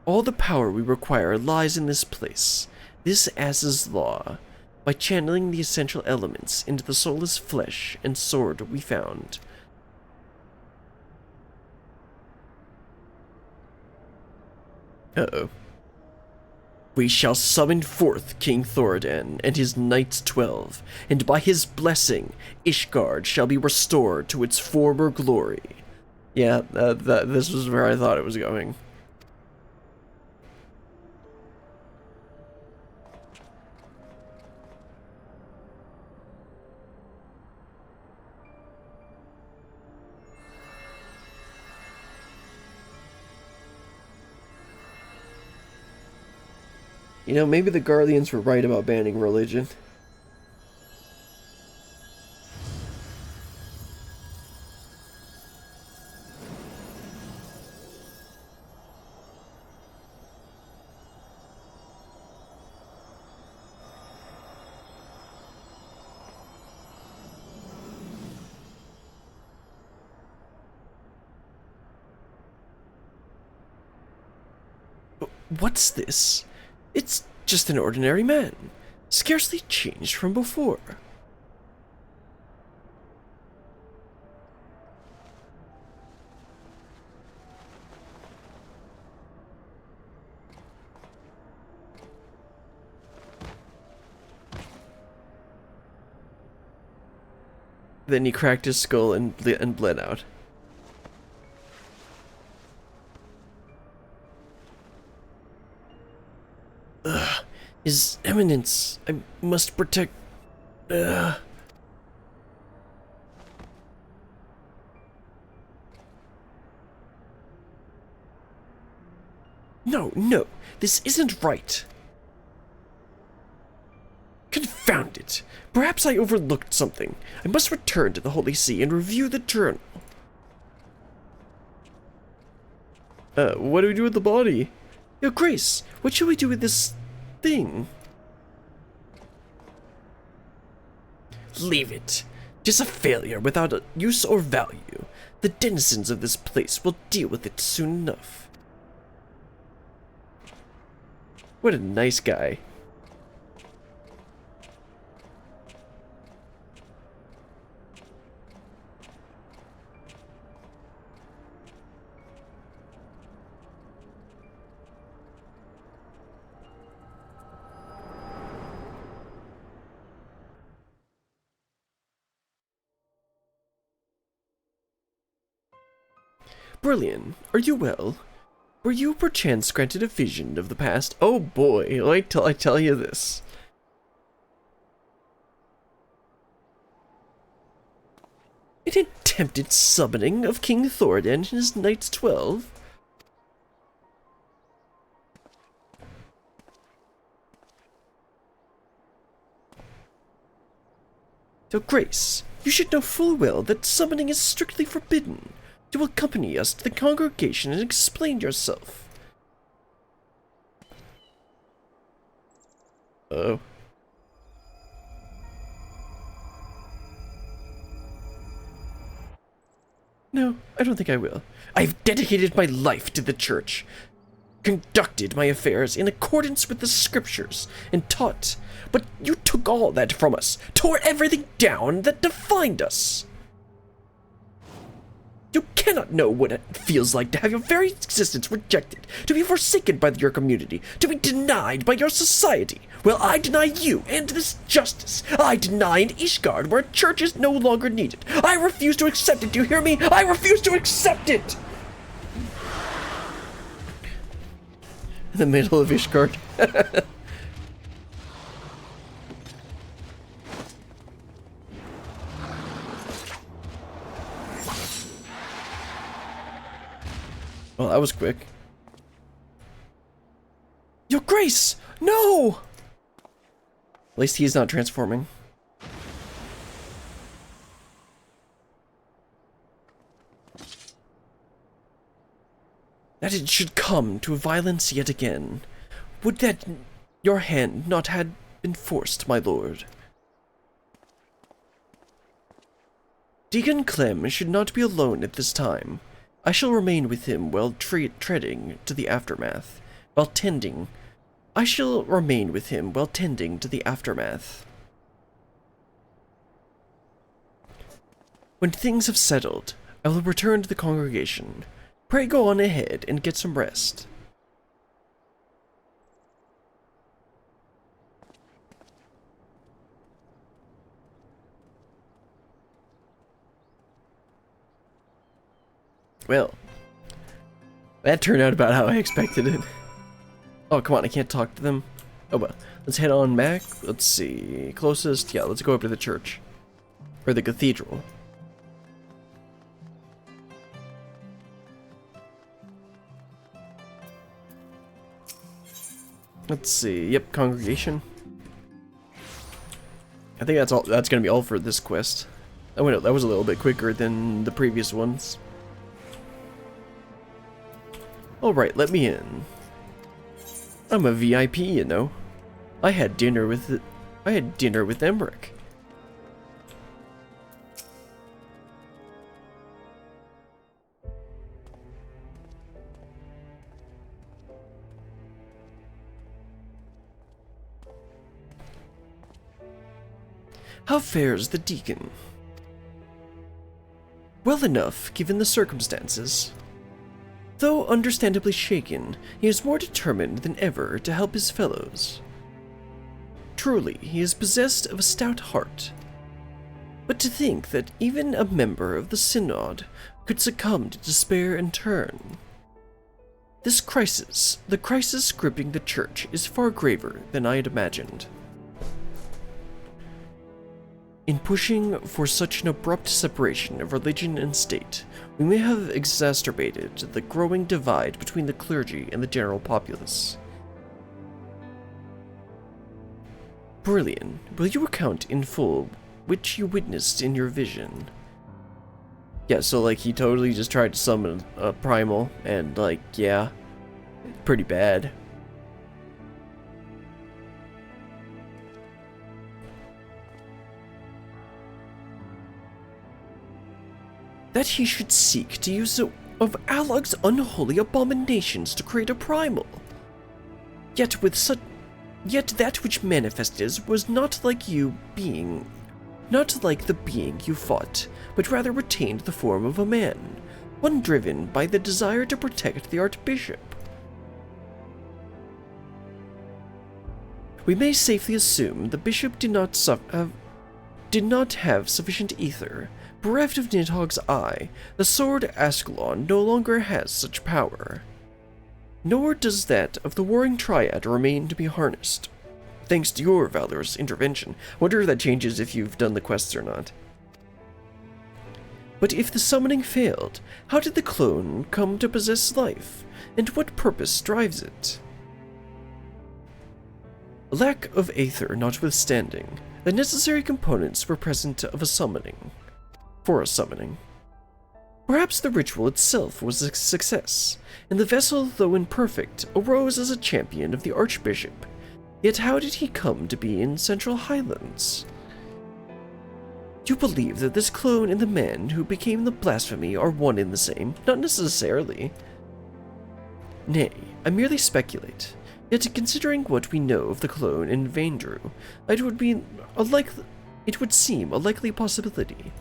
All the power we require lies in this place, this As's law, by channeling the essential elements into the soulless flesh and sword we found. Uh-oh. We shall summon forth King Thoradin and his Knights 12, and by his blessing, Ishgard shall be restored to its former glory. Yeah, this was where I thought it was going. You know, maybe the Guardians were right about banning religion. What's this? It's just an ordinary man, scarcely changed from before. Then he cracked his skull and bled out. Ugh. His Eminence, I must protect... Ugh. No, no, this isn't right. Confound it! Perhaps I overlooked something. I must return to the Holy See and review the journal. What do we do with the body? Your Grace, what shall we do with this thing? Leave it. 'Tis a failure without a use or value. The denizens of this place will deal with it soon enough. What a nice guy. Brilliant. Are you well? Were you perchance granted a vision of the past? Oh boy, wait till I tell you this. An attempted summoning of King Thoradin and his Knights 12? So Grace, you should know full well that summoning is strictly forbidden. To accompany us to the congregation and explain yourself. Oh. No, I don't think I will. I've dedicated my life to the church, conducted my affairs in accordance with the scriptures, and taught. But you took all that from us, tore everything down that defined us. You cannot know what it feels like to have your very existence rejected, to be forsaken by your community, to be denied by your society. Well, I deny you and this justice. I deny an Ishgard where a church is no longer needed. I refuse to accept it, do you hear me? I refuse to accept it! In the middle of Ishgard. Well, that was quick. Your Grace! No! At least he's not transforming. That it should come to violence yet again. Would that your hand not had been forced, my lord. Deacon Clem should not be alone at this time. I shall remain with him while treading to the aftermath. I shall remain with him while tending to the aftermath. When things have settled, I will return to the congregation. Pray go on ahead and get some rest. Well, that turned out about how I expected it. Oh, come on, I can't talk to them. Oh, well, let's head on back. Let's see, closest, yeah, let's go up to the church. Or the cathedral. Let's see, yep, congregation. I think that's all. That's gonna be all for this quest. That was a little bit quicker than the previous ones. Alright, let me in. I'm a VIP, you know. I had dinner with Emmerich. How fares the deacon? Well enough, given the circumstances. Though understandably shaken, he is more determined than ever to help his fellows. Truly, he is possessed of a stout heart. But to think that even a member of the Synod could succumb to despair and turn. This crisis, the crisis gripping the Church, is far graver than I had imagined. In pushing for such an abrupt separation of religion and state, we may have exacerbated the growing divide between the clergy and the general populace. Brilliant, will you recount in full which you witnessed in your vision? Yeah, so like he totally just tried to summon a primal, and like, yeah, pretty bad. That he should seek to use of Alog's unholy abominations to create a primal. Yet that which manifested was not like the being you fought, but rather retained the form of a man, one driven by the desire to protect the Archbishop. We may safely assume the bishop did not have sufficient ether. Bereft of Nidhogg's eye, the sword Ascalon no longer has such power. Nor does that of the Warring Triad remain to be harnessed. Thanks to your valorous intervention. Wonder if that changes if you've done the quests or not. But if the summoning failed, how did the clone come to possess life, and what purpose drives it? Lack of aether notwithstanding, the necessary components were present for a summoning. Perhaps the ritual itself was a success, and the vessel, though imperfect, arose as a champion of the Archbishop. Yet how did he come to be in Central Highlands? You believe that this clone and the man who became the blasphemy are one and the same? Not necessarily. Nay, I merely speculate. Yet considering what we know of the clone and Vaindrew, it would seem a likely possibility.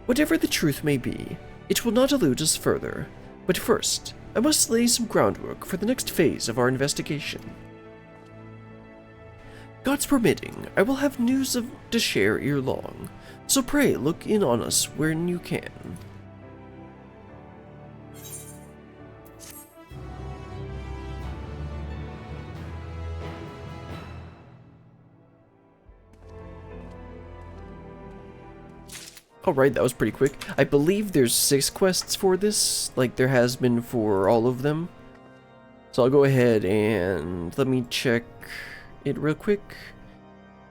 Whatever the truth may be, it will not elude us further. But first, I must lay some groundwork for the next phase of our investigation. God's permitting, I will have news to share ere long, so pray look in on us when you can. Alright, that was pretty quick. I believe there's 6 quests for this, like there has been for all of them. So I'll go ahead and let me check it real quick.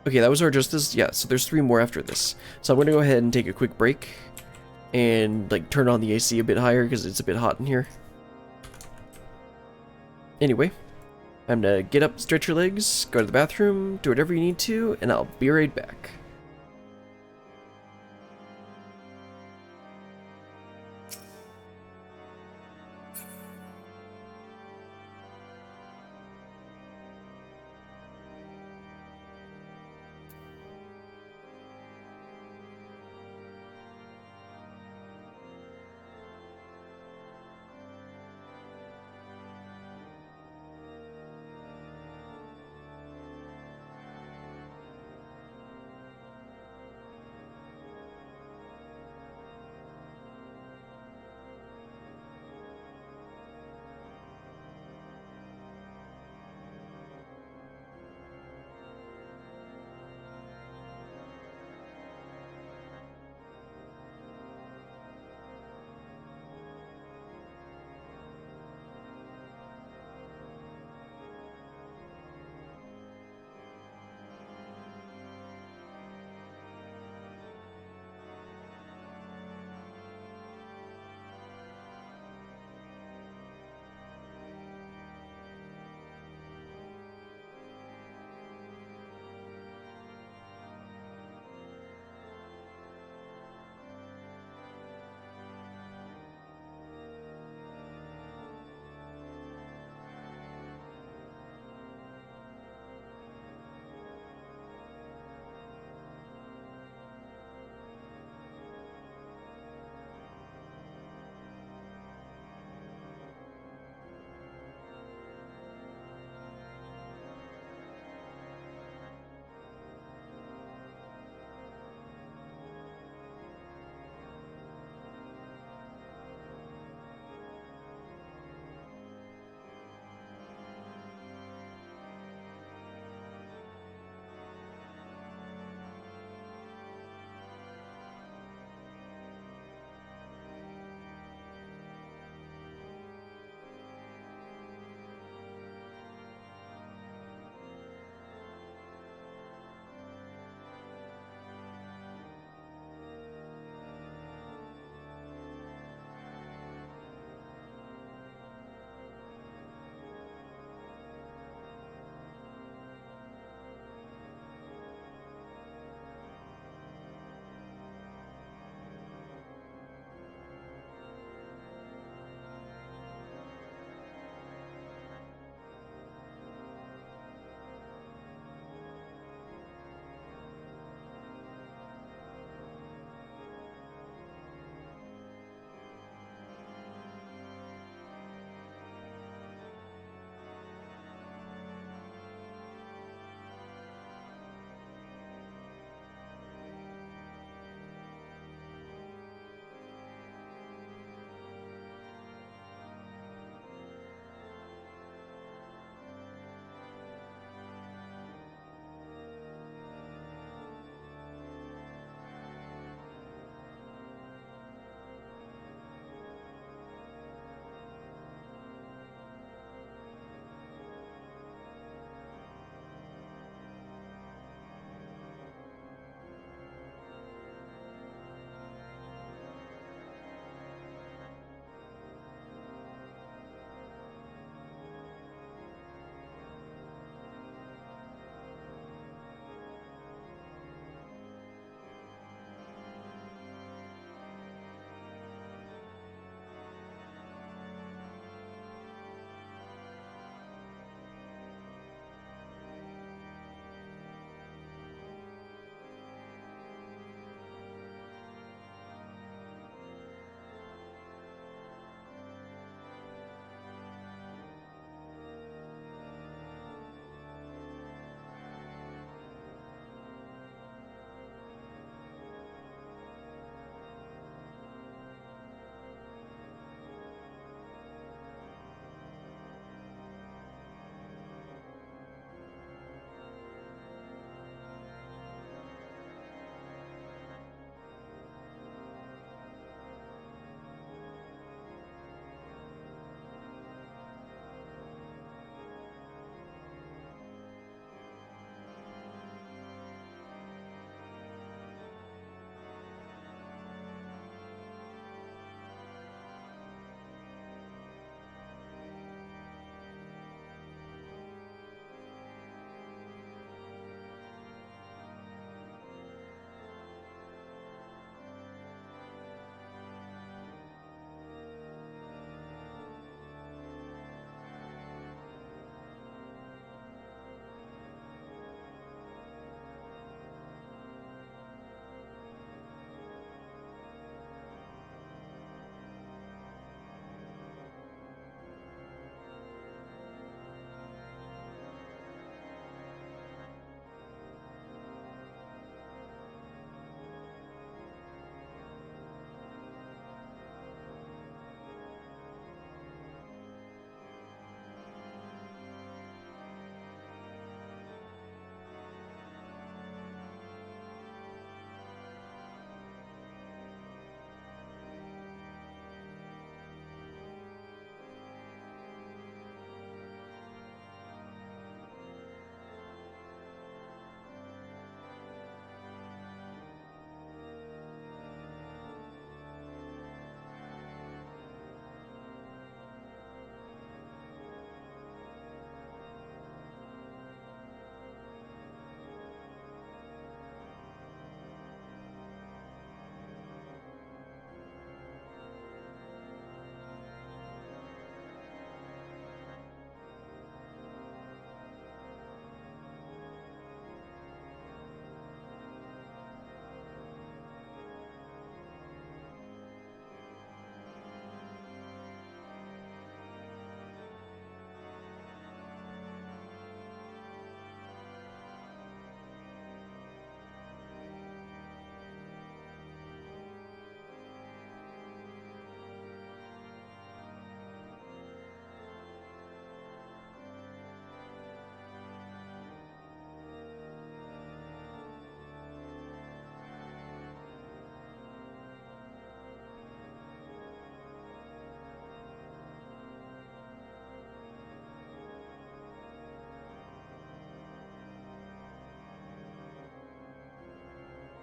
Okay, that was our justice. Yeah, so there's 3 more after this. So I'm going to go ahead and take a quick break and like turn on the AC a bit higher because it's a bit hot in here. Anyway, I'm gonna get up, stretch your legs, go to the bathroom, do whatever you need to, and I'll be right back.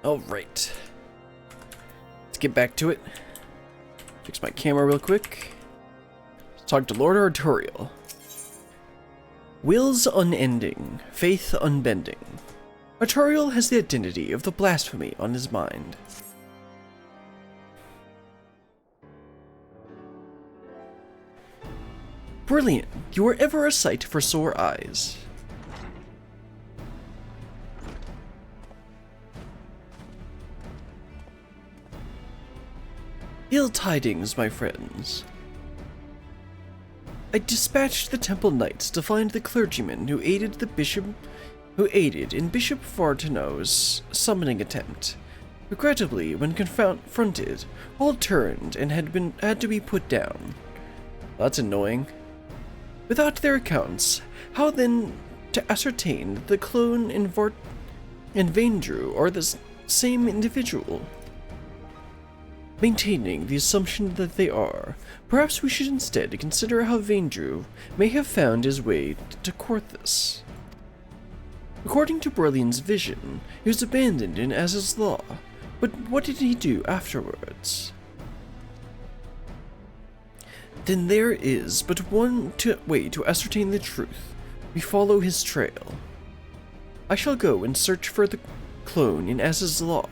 Alright. Let's get back to it. Fix my camera real quick. Let's talk to Lord Artorial. Wills unending, faith unbending. Artorial has the identity of the blasphemy on his mind. Brilliant, you are ever a sight for sore eyes. Ill tidings, my friends. I dispatched the temple knights to find the clergyman who aided in Bishop Vartano's summoning attempt. Regrettably, when confronted, all turned and had to be put down. That's annoying. Without their accounts, how then to ascertain that the clone and Vaindrew are the same individual? Maintaining the assumption that they are, perhaps we should instead consider how Vaindrew may have found his way to Korthus. According to Brillian's vision, he was abandoned in Az's Law, but what did he do afterwards? Then there is but one way to ascertain the truth. We follow his trail. I shall go and search for the clone in Az's Law.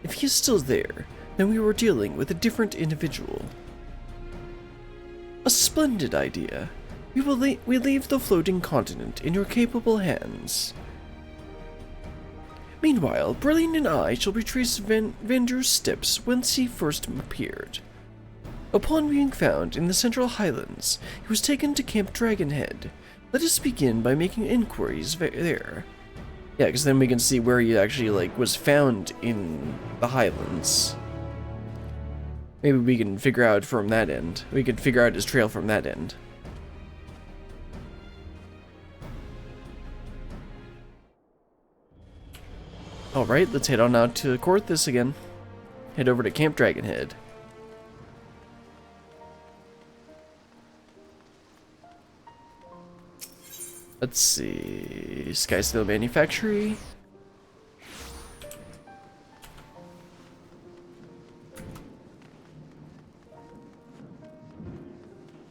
If he is still there, then we were dealing with a different individual. A splendid idea. We leave the floating continent in your capable hands. Meanwhile, Brilliant and I shall retrace Vaindrew's steps whence he first appeared. Upon being found in the Central Highlands, he was taken to Camp Dragonhead. Let us begin by making inquiries there. Yeah, because then we can see where he actually, was found in the Highlands. Maybe we can figure out from that end. We could figure out his trail from that end. Alright, let's head on out to Korthus again. Head over to Camp Dragonhead. Let's see... Skysteel Manufactory.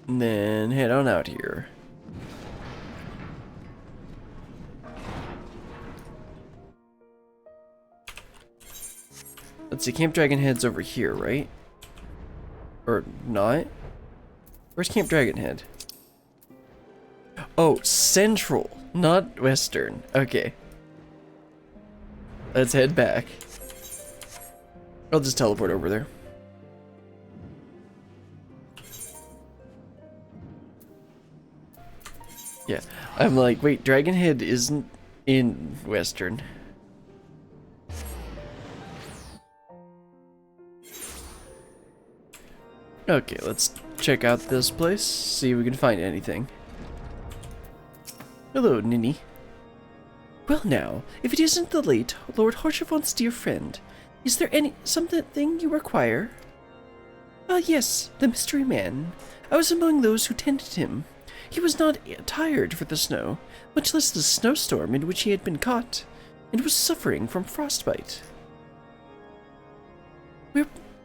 And then head on out here. Let's see, Camp Dragonhead's over here, right? Or not? Where's Camp Dragonhead? Oh, central, not western. Okay. Let's head back. I'll just teleport over there. Yeah, I'm like, wait, Dragonhead isn't in western. Okay, let's check out this place, see if we can find anything. Hello, Ninny. Well now, if it isn't the late Lord Harshavant's dear friend, is there something you require? Ah yes, the mystery man. I was among those who tended him. He was not tired for the snow, much less the snowstorm in which he had been caught, and was suffering from frostbite.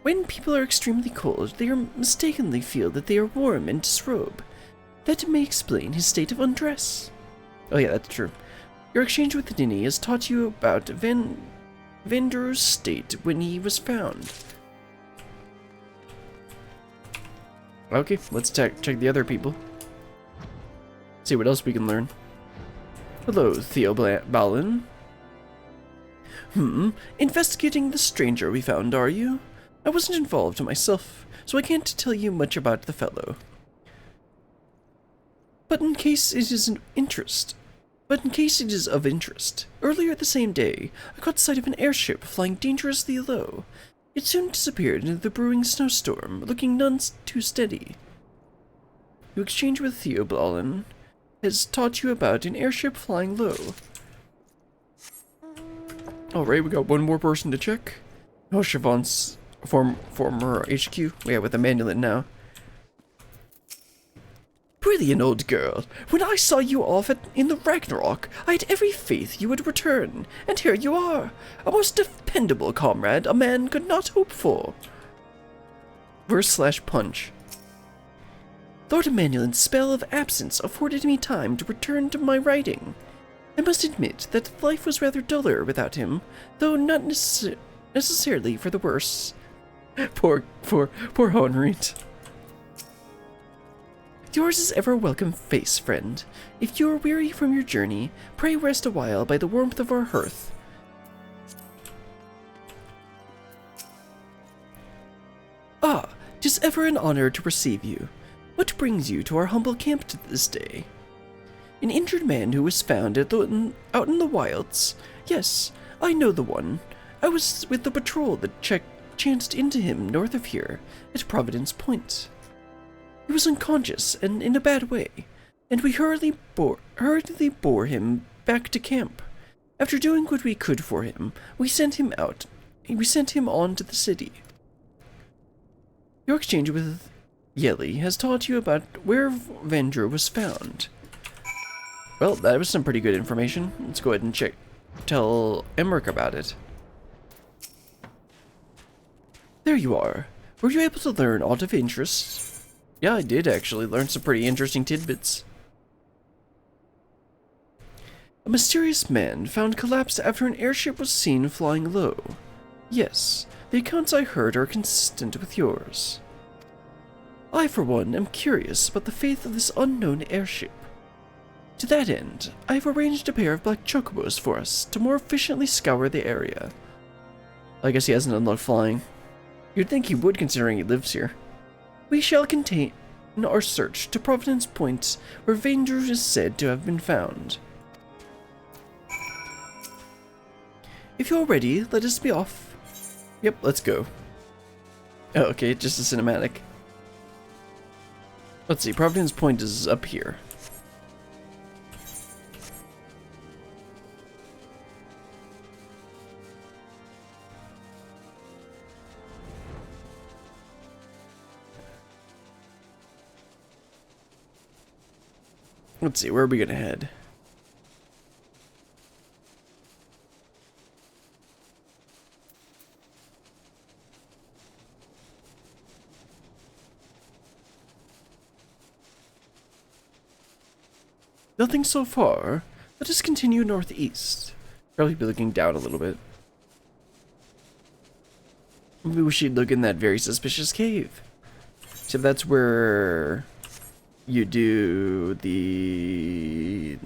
When people are extremely cold, they mistakenly feel that they are warm and disrobe. That may explain his state of undress. Oh yeah, that's true. Your exchange with Ninny has taught you about Vaindrew's state when he was found. Okay, let's check the other people. See what else we can learn. Hello, Theo Balin. Investigating the stranger we found, are you? I wasn't involved myself, so I can't tell you much about the fellow. But in case it is of interest, earlier the same day, I caught sight of an airship flying dangerously low. It soon disappeared into the brewing snowstorm, looking none too steady. Your exchange with Theo Balin has taught you about an airship flying low. Alright, we got one more person to check. Harshavant's former HQ. Yeah, with Emmanuel now. Brilliant, old girl. When I saw you off in the Ragnarok, I had every faith you would return, and here you are, a most dependable comrade a man could not hope for. Verse/punch. Lord Emmanuel's spell of absence afforded me time to return to my writing. I must admit that life was rather duller without him, though not necessarily for the worse. Poor Honrit. Yours is ever a welcome face, friend. If you are weary from your journey, pray rest a while by the warmth of our hearth. Ah, 'tis ever an honor to receive you. What brings you to our humble camp this day? An injured man who was found out in the wilds. Yes, I know the one. I was with the patrol that chanced into him north of here, at Providence Point. He was unconscious and in a bad way, and we hurriedly bore him back to camp. After doing what we could for him, we sent him on to the city. Your exchange with Yeli has taught you about where Vendra was found. Well, that was some pretty good information. Let's go ahead and tell Emmerich about it. There you are. Were you able to learn aught of interest? Yeah, I did actually learn some pretty interesting tidbits. A mysterious man found collapsed after an airship was seen flying low. Yes, the accounts I heard are consistent with yours. I, for one, am curious about the fate of this unknown airship. To that end, I have arranged a pair of black chocobos for us to more efficiently scour the area. I guess he hasn't unlocked flying. You'd think he would, considering he lives here. We shall continue our search to Providence Point, where Vandrew is said to have been found. If you're ready, let us be off. Yep, let's go. Oh, okay, just a cinematic. Let's see, Providence Point is up here. Let's see, where are we gonna head? Nothing so far. Let us continue northeast. Probably be looking down a little bit. Maybe we should look in that very suspicious cave. So that's where you do the...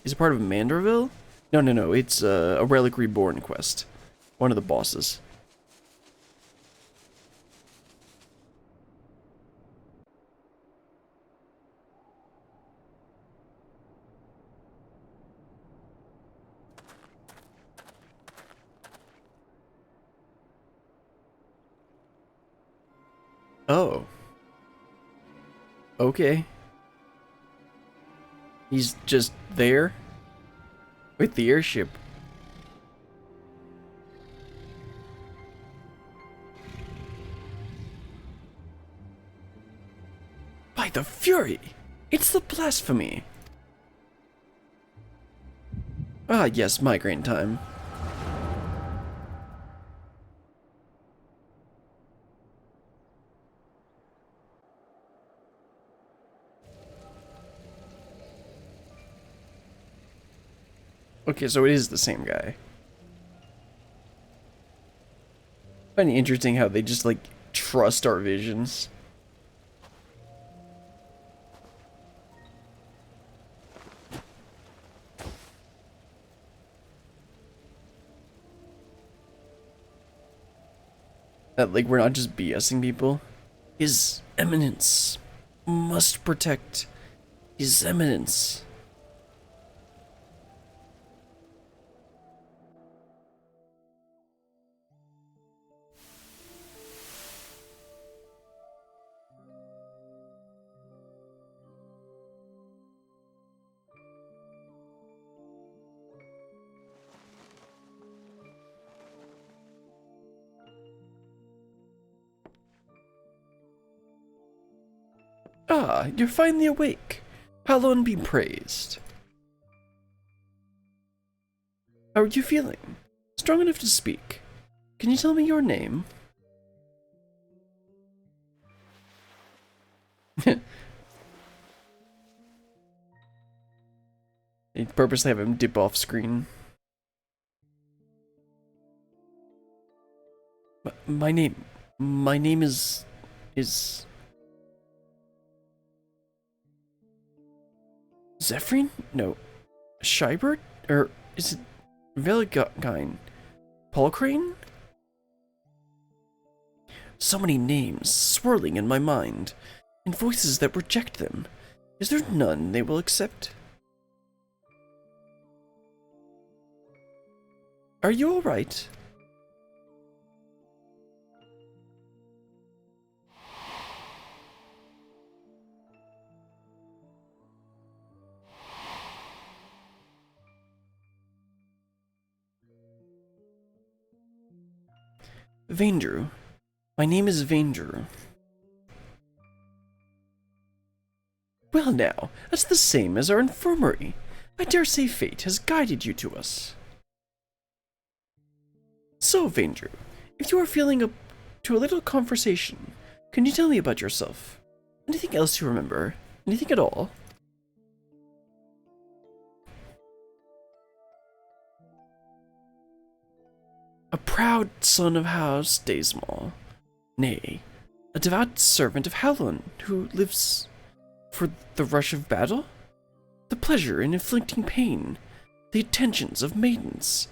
Is it part of Manderville? No, it's a Relic Reborn quest. One of the bosses. Oh. Okay. He's just there? With the airship. By the Fury! It's the blasphemy! Ah, yes, migraine time. Okay, so it is the same guy. Kind of interesting how they just, like, trust our visions. That, like, we're not just BSing people. His Eminence must protect His Eminence. Ah, you're finally awake. Hallowed be praised. How are you feeling? Strong enough to speak. Can you tell me your name? They purposely have him dip off screen. My name is Zephyrin? No, Shybert? Or is it Veligine? Polcrane? So many names swirling in my mind, and voices that reject them. Is there none they will accept? Are you alright? Vaindrew. My name is Vaindrew. Well now, that's the same as our infirmary. I dare say fate has guided you to us. So, Vaindrew, if you are feeling up to a little conversation, can you tell me about yourself? Anything else you remember? Anything at all? A proud son of House Daysmall, nay, a devout servant of Hallowed, who lives for the rush of battle, the pleasure in inflicting pain, the attentions of maidens,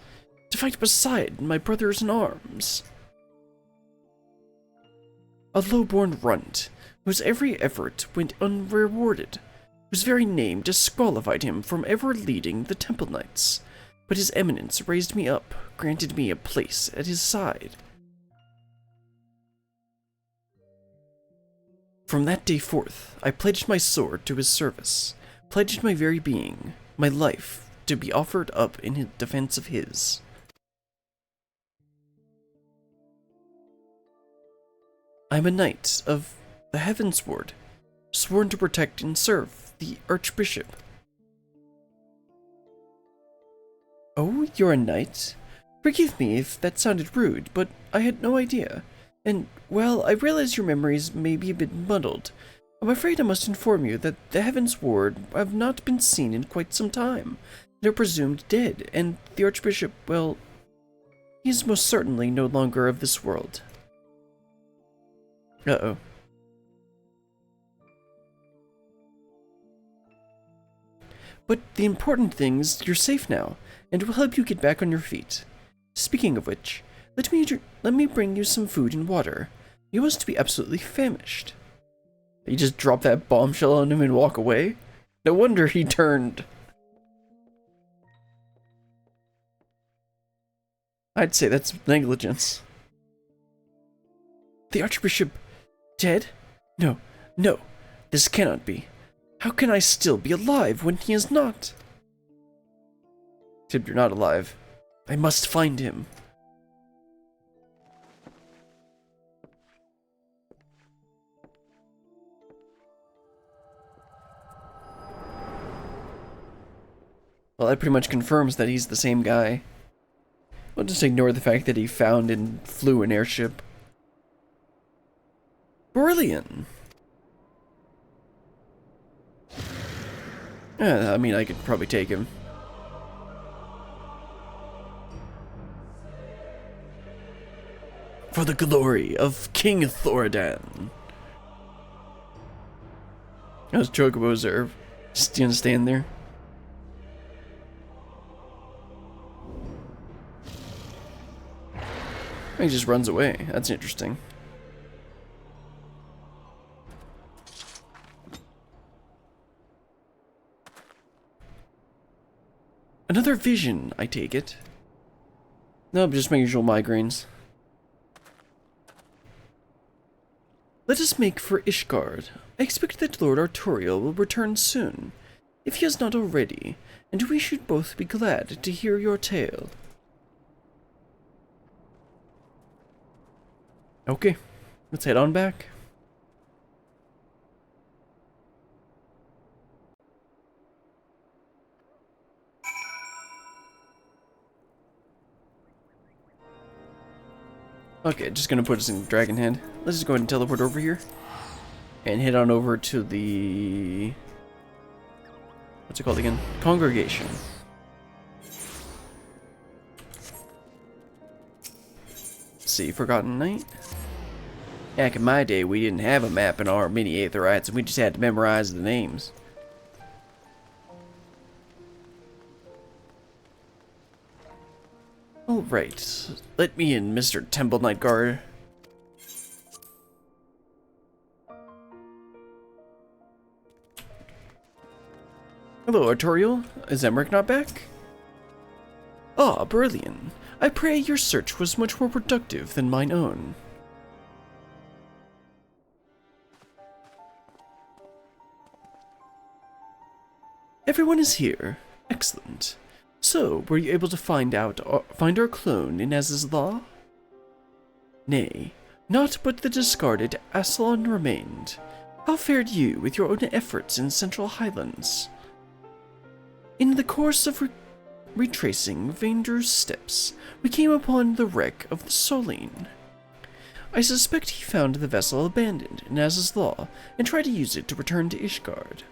to fight beside my brothers in arms. A low-born runt, whose every effort went unrewarded, whose very name disqualified him from ever leading the Temple Knights, but his eminence raised me up, granted me a place at his side. From that day forth, I pledged my sword to his service, pledged my very being, my life, to be offered up in defense of his. I am a knight of the Heavensward, sworn to protect and serve the Archbishop. Oh, you're a knight? Forgive me if that sounded rude, but I had no idea. And, well, I realize your memories may be a bit muddled. I'm afraid I must inform you that the Heavensward have not been seen in quite some time. They're presumed dead, and the Archbishop, well, he's most certainly no longer of this world. Uh-oh. But the important thing is you're safe now, and we'll help you get back on your feet. Speaking of which, let me bring you some food and water. You must be absolutely famished. You just drop that bombshell on him and walk away? No wonder he turned. I'd say that's negligence. The Archbishop dead? No, no, this cannot be. How can I still be alive when he is not? Except you're not alive. I must find him. Well, that pretty much confirms that he's the same guy. We'll just ignore the fact that he found and flew an airship. Brilliant! I mean, I could probably take him. For the glory of King Thoradin. How's Chocobo's are just gonna stand there? He just runs away. That's interesting. Another vision, I take it. Nope, just my usual migraines. Let us make for Ishgard. I expect that Lord Artorial will return soon, if he has not already, and we should both be glad to hear your tale. Okay, let's head on back. Okay, just gonna put us in Dragon Head. Let's just go ahead and teleport over here. And head on over to the... what's it called again? Congregation. Let's see, Forgotten Night. Back in my day, we didn't have a map in our mini Aetherites, and we just had to memorize the names. Alright, let me in, Mr. Temple Night Guard. Hello, Artorial. Is Emmerich not back? Ah, Beryllian. I pray your search was much more productive than mine own. Everyone is here. Excellent. So, were you able to find our clone in Az's Law? Nay, not but the discarded Aslan remained. How fared you with your own efforts in Central Highlands? In the course of retracing Vaindrew's steps, we came upon the wreck of the Soline. I suspect he found the vessel abandoned in Az's Law and tried to use it to return to Ishgard.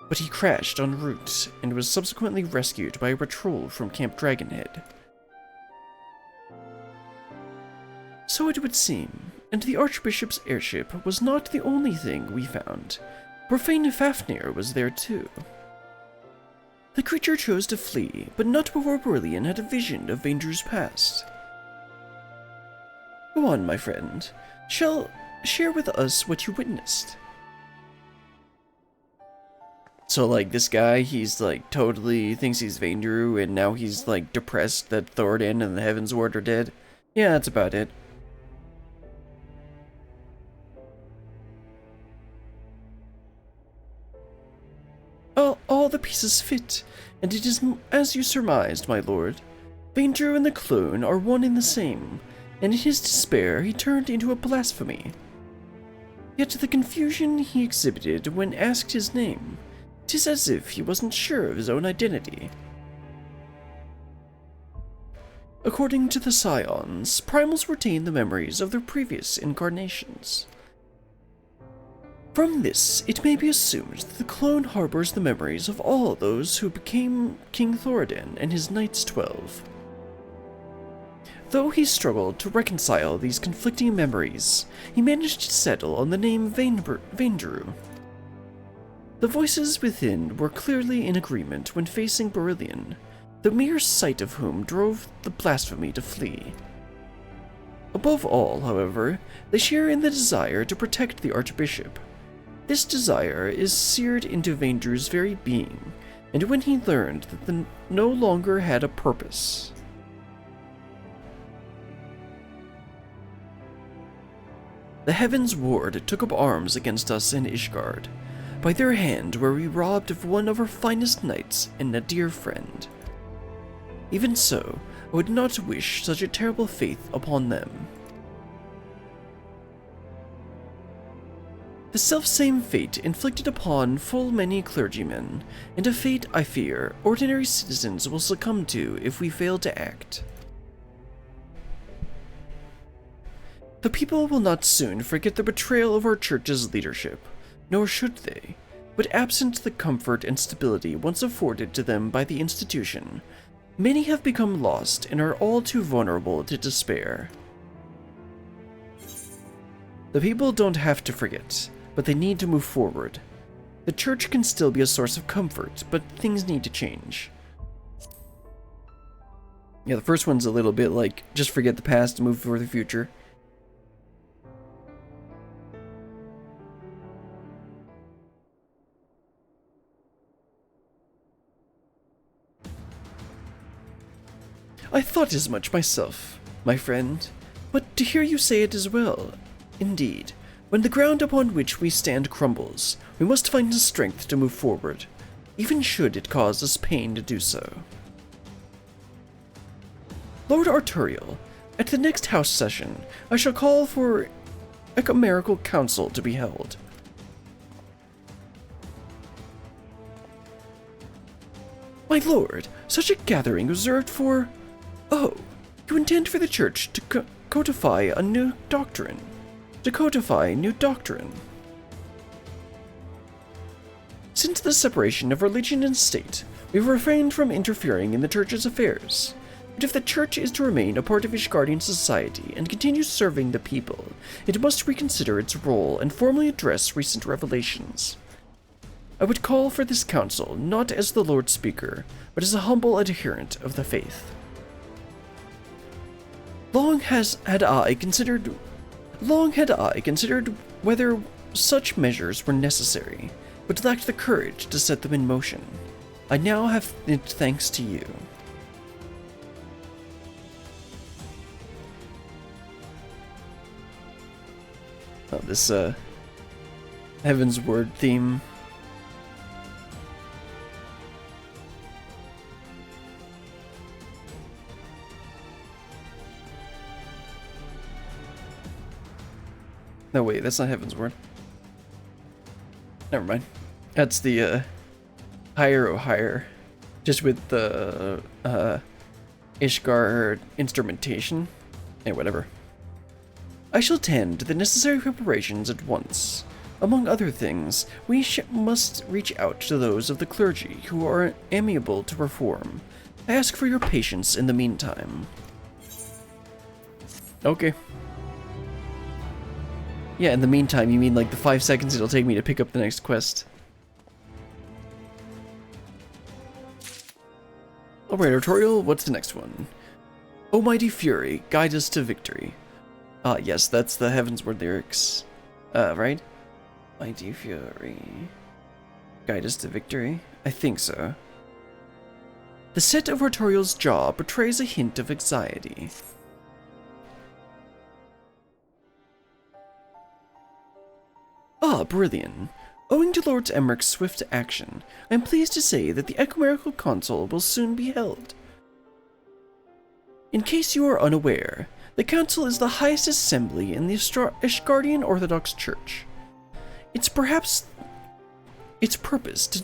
But he crashed en route and was subsequently rescued by a patrol from Camp Dragonhead. So it would seem, and the Archbishop's airship was not the only thing we found. Profane Fafnir was there too. The creature chose to flee, but not before Beryllian had a vision of Vaindrew's past. Go on, my friend. Share with us what you witnessed. So, like, this guy, he's, like, totally thinks he's Vaindrew, and now he's, like, depressed that Thoradin and the Heavens Ward are dead. Yeah, that's about it. All the pieces fit, and it is as you surmised, my lord. Vaindrew and the clone are one and the same, and in his despair he turned into a blasphemy. Yet the confusion he exhibited when asked his name, 'tis as if he wasn't sure of his own identity. According to the Scions, primals retain the memories of their previous incarnations. From this, it may be assumed that the clone harbors the memories of all those who became King Thoradin and his Knights 12. Though he struggled to reconcile these conflicting memories, he managed to settle on the name Vaindrew. The voices within were clearly in agreement when facing Beryllian, the mere sight of whom drove the blasphemy to flee. Above all, however, they share in the desire to protect the Archbishop. This desire is seared into Vaindrew's very being, and when he learned that the no longer had a purpose. The Heavens Ward took up arms against us in Ishgard. By their hand were we robbed of one of our finest knights and a dear friend. Even so, I would not wish such a terrible fate upon them. The selfsame fate inflicted upon full many clergymen, and a fate, I fear, ordinary citizens will succumb to if we fail to act. The people will not soon forget the betrayal of our church's leadership, nor should they, but absent the comfort and stability once afforded to them by the institution, many have become lost and are all too vulnerable to despair. The people don't have to forget, but they need to move forward. The church can still be a source of comfort, but things need to change. Yeah, the first one's a little bit like, just forget the past and move for the future. I thought as much myself, my friend, but to hear you say it as well. Indeed, when the ground upon which we stand crumbles, we must find the strength to move forward, even should it cause us pain to do so. Lord Arturiel, at the next house session, I shall call for a chimerical council to be held. My lord, such a gathering reserved for... Oh, You intend for the Church to codify a new doctrine. To codify new doctrine. Since the separation of religion and state, we've refrained from interfering in the Church's affairs. But if the Church is to remain a part of Ishgardian society and continue serving the people, it must reconsider its role and formally address recent revelations. I would call for this council not as the Lord Speaker, but as a humble adherent of the faith. Long had I considered whether such measures were necessary, but lacked the courage to set them in motion. I now have it thanks to you. Oh, this Heaven's Word theme. No, wait, that's not Heaven's Word. Never mind. That's the Higher O Higher, just with the Ishgard instrumentation. Yeah, whatever. I shall tend to the necessary preparations at once. Among other things, we must reach out to those of the clergy who are amenable to reform. I ask for your patience in the meantime. Okay. Yeah, in the meantime, you mean like the 5 seconds it'll take me to pick up the next quest. Alright, tutorial, what's the next one? O mighty fury, guide us to victory. Ah, yes, that's the Heaven's Word lyrics. Right? Mighty fury, guide us to victory? I think so. The set of Artorial's jaw betrays a hint of anxiety. Ah, brilliant. Owing to Lord Emmerich's swift action, I am pleased to say that the Ecumenical Council will soon be held. In case you are unaware, the Council is the highest assembly in the Ishgardian Orthodox Church. Its purpose to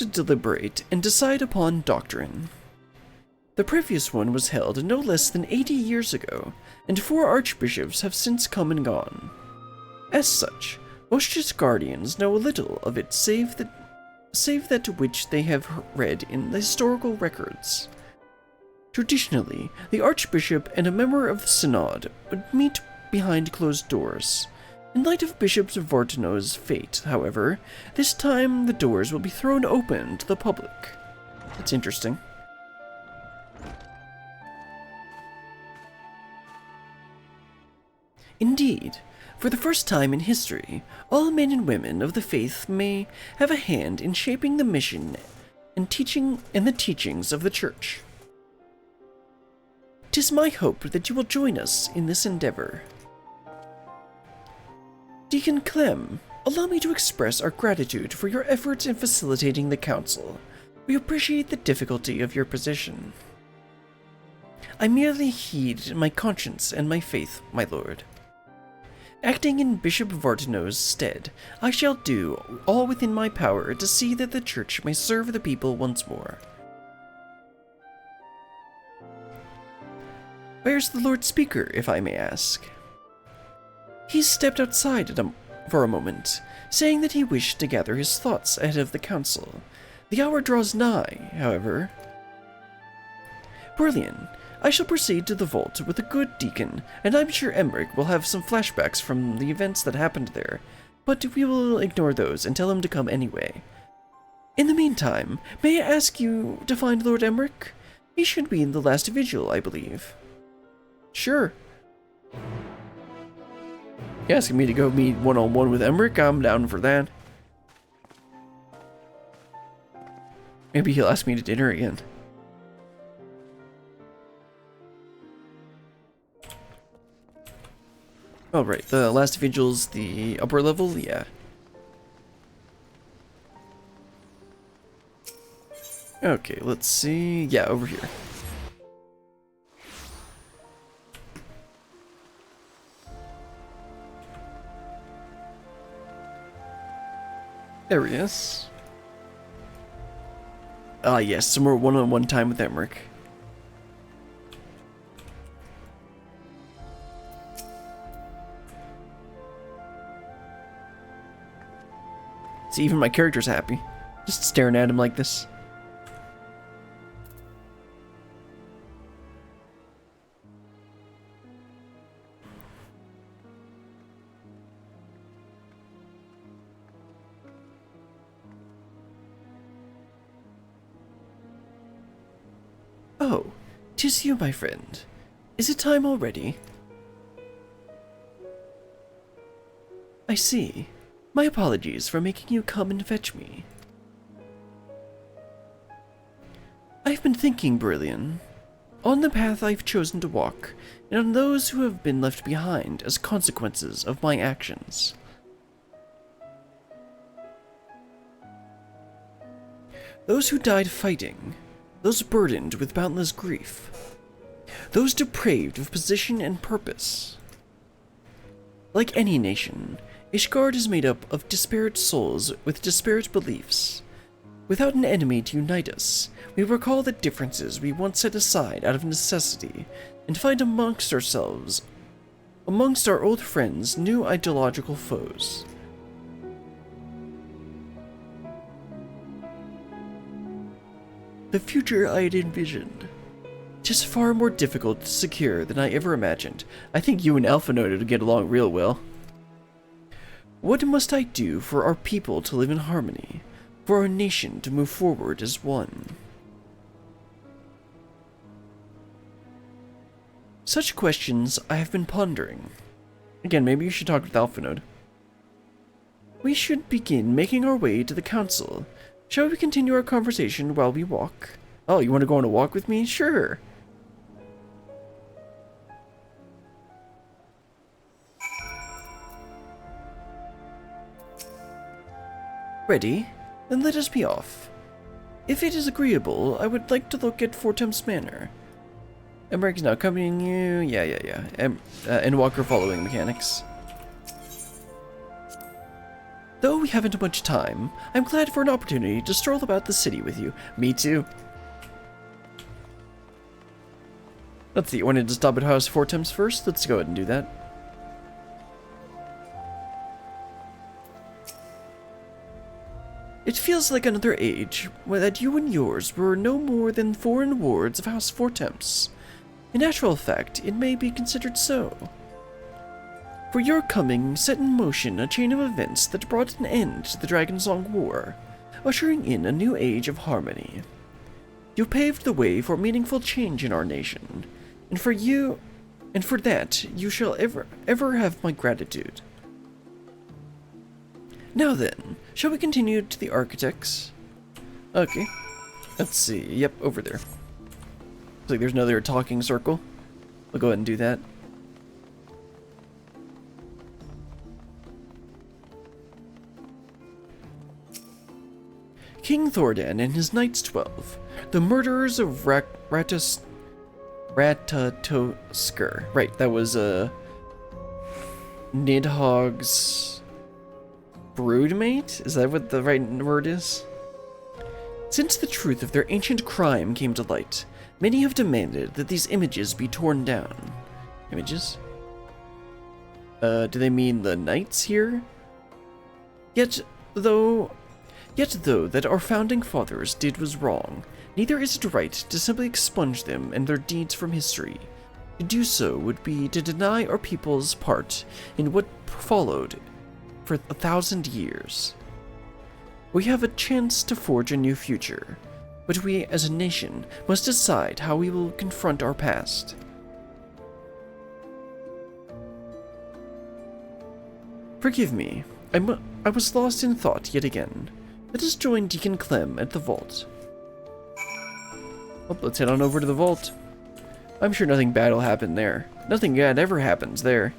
deliberate and decide upon doctrine. The previous one was held no less than 80 years ago, and 4 archbishops have since come and gone. As such, most Ishgardians know little of it save that which they have read in the historical records. Traditionally, the archbishop and a member of the synod would meet behind closed doors. In light of Bishop Vortino's fate, however, this time the doors will be thrown open to the public. That's interesting. Indeed, for the first time in history, all men and women of the faith may have a hand in shaping the mission and the teachings of the Church. 'Tis my hope that you will join us in this endeavor. Deacon Clem, allow me to express our gratitude for your efforts in facilitating the Council. We appreciate the difficulty of your position. I merely heed my conscience and my faith, my lord. Acting in Bishop Vortino's stead, I shall do all within my power to see that the Church may serve the people once more. Where's the Lord Speaker, if I may ask? He's stepped outside for a moment, saying that he wished to gather his thoughts ahead of the council. The hour draws nigh, however. Brilliant. I shall proceed to the vault with a good deacon, and I'm sure Emmerich will have some flashbacks from the events that happened there, but we will ignore those and tell him to come anyway. In the meantime, may I ask you to find Lord Emmerich? He should be in the last vigil, I believe. Sure. You asking me to go meet one-on-one with Emmerich? I'm down for that. Maybe he'll ask me to dinner again. Oh, right. The last vigil's the upper level? Yeah. Okay, let's see. Yeah, over here. There he is. Ah, yes, some more one-on-one time with Emmerich. See, even my character's happy. Just staring at him like this. Oh, 'tis you, my friend. Is it time already? I see. My apologies for making you come and fetch me. I've been thinking, Brillian, on the path I've chosen to walk, and on those who have been left behind as consequences of my actions. Those who died fighting, those burdened with boundless grief, those depraved of position and purpose. Like any nation, Ishgard is made up of disparate souls with disparate beliefs. Without an enemy to unite us, we recall the differences we once set aside out of necessity and find amongst ourselves, amongst our old friends, new ideological foes. The future I had envisioned. 'Tis far more difficult to secure than I ever imagined. I think you and Alphinaud would get along real well. What must I do for our people to live in harmony, for our nation to move forward as one? Such questions I have been pondering. Again, maybe you should talk with Alphinaud. We should begin making our way to the council. Shall we continue our conversation while we walk? Oh, you want to go on a walk with me? Sure. Ready? Then let us be off. If it is agreeable, I would like to look at Fortem's Manor. Emmerich is now accompanying you. Yeah. Endwalker following mechanics. Though we haven't much time, I'm glad for an opportunity to stroll about the city with you. Me too. Let's see, you wanted to stop at House Fortem's first? Let's go ahead and do that. It feels like another age, that you and yours were no more than foreign wards of House Fortem's. In actual fact, it may be considered so. For your coming set in motion a chain of events that brought an end to the Dragonsong War, ushering in a new age of harmony. You paved the way for meaningful change in our nation, and for that you shall ever have my gratitude. Now then, shall we continue to the architects? Okay. Let's see. Yep, over there. Looks like there's another talking circle. We'll go ahead and do that. King Thordan and his Knights 12, the murderers of Ratatoskr. Right, that was Nidhogg's broodmate? Is that what the right word is? Since the truth of their ancient crime came to light, many have demanded that these images be torn down. Images? Do they mean the knights here? Yet though that our founding fathers did was wrong, neither is it right to simply expunge them and their deeds from history. To do so would be to deny our people's part in what followed for 1,000 years. We have a chance to forge a new future, but we as a nation must decide how we will confront our past. Forgive me, I was lost in thought yet again. Let us join Deacon Clem at the vault. Well, let's head on over to the vault. I'm sure nothing bad will happen there. Nothing bad ever happens there.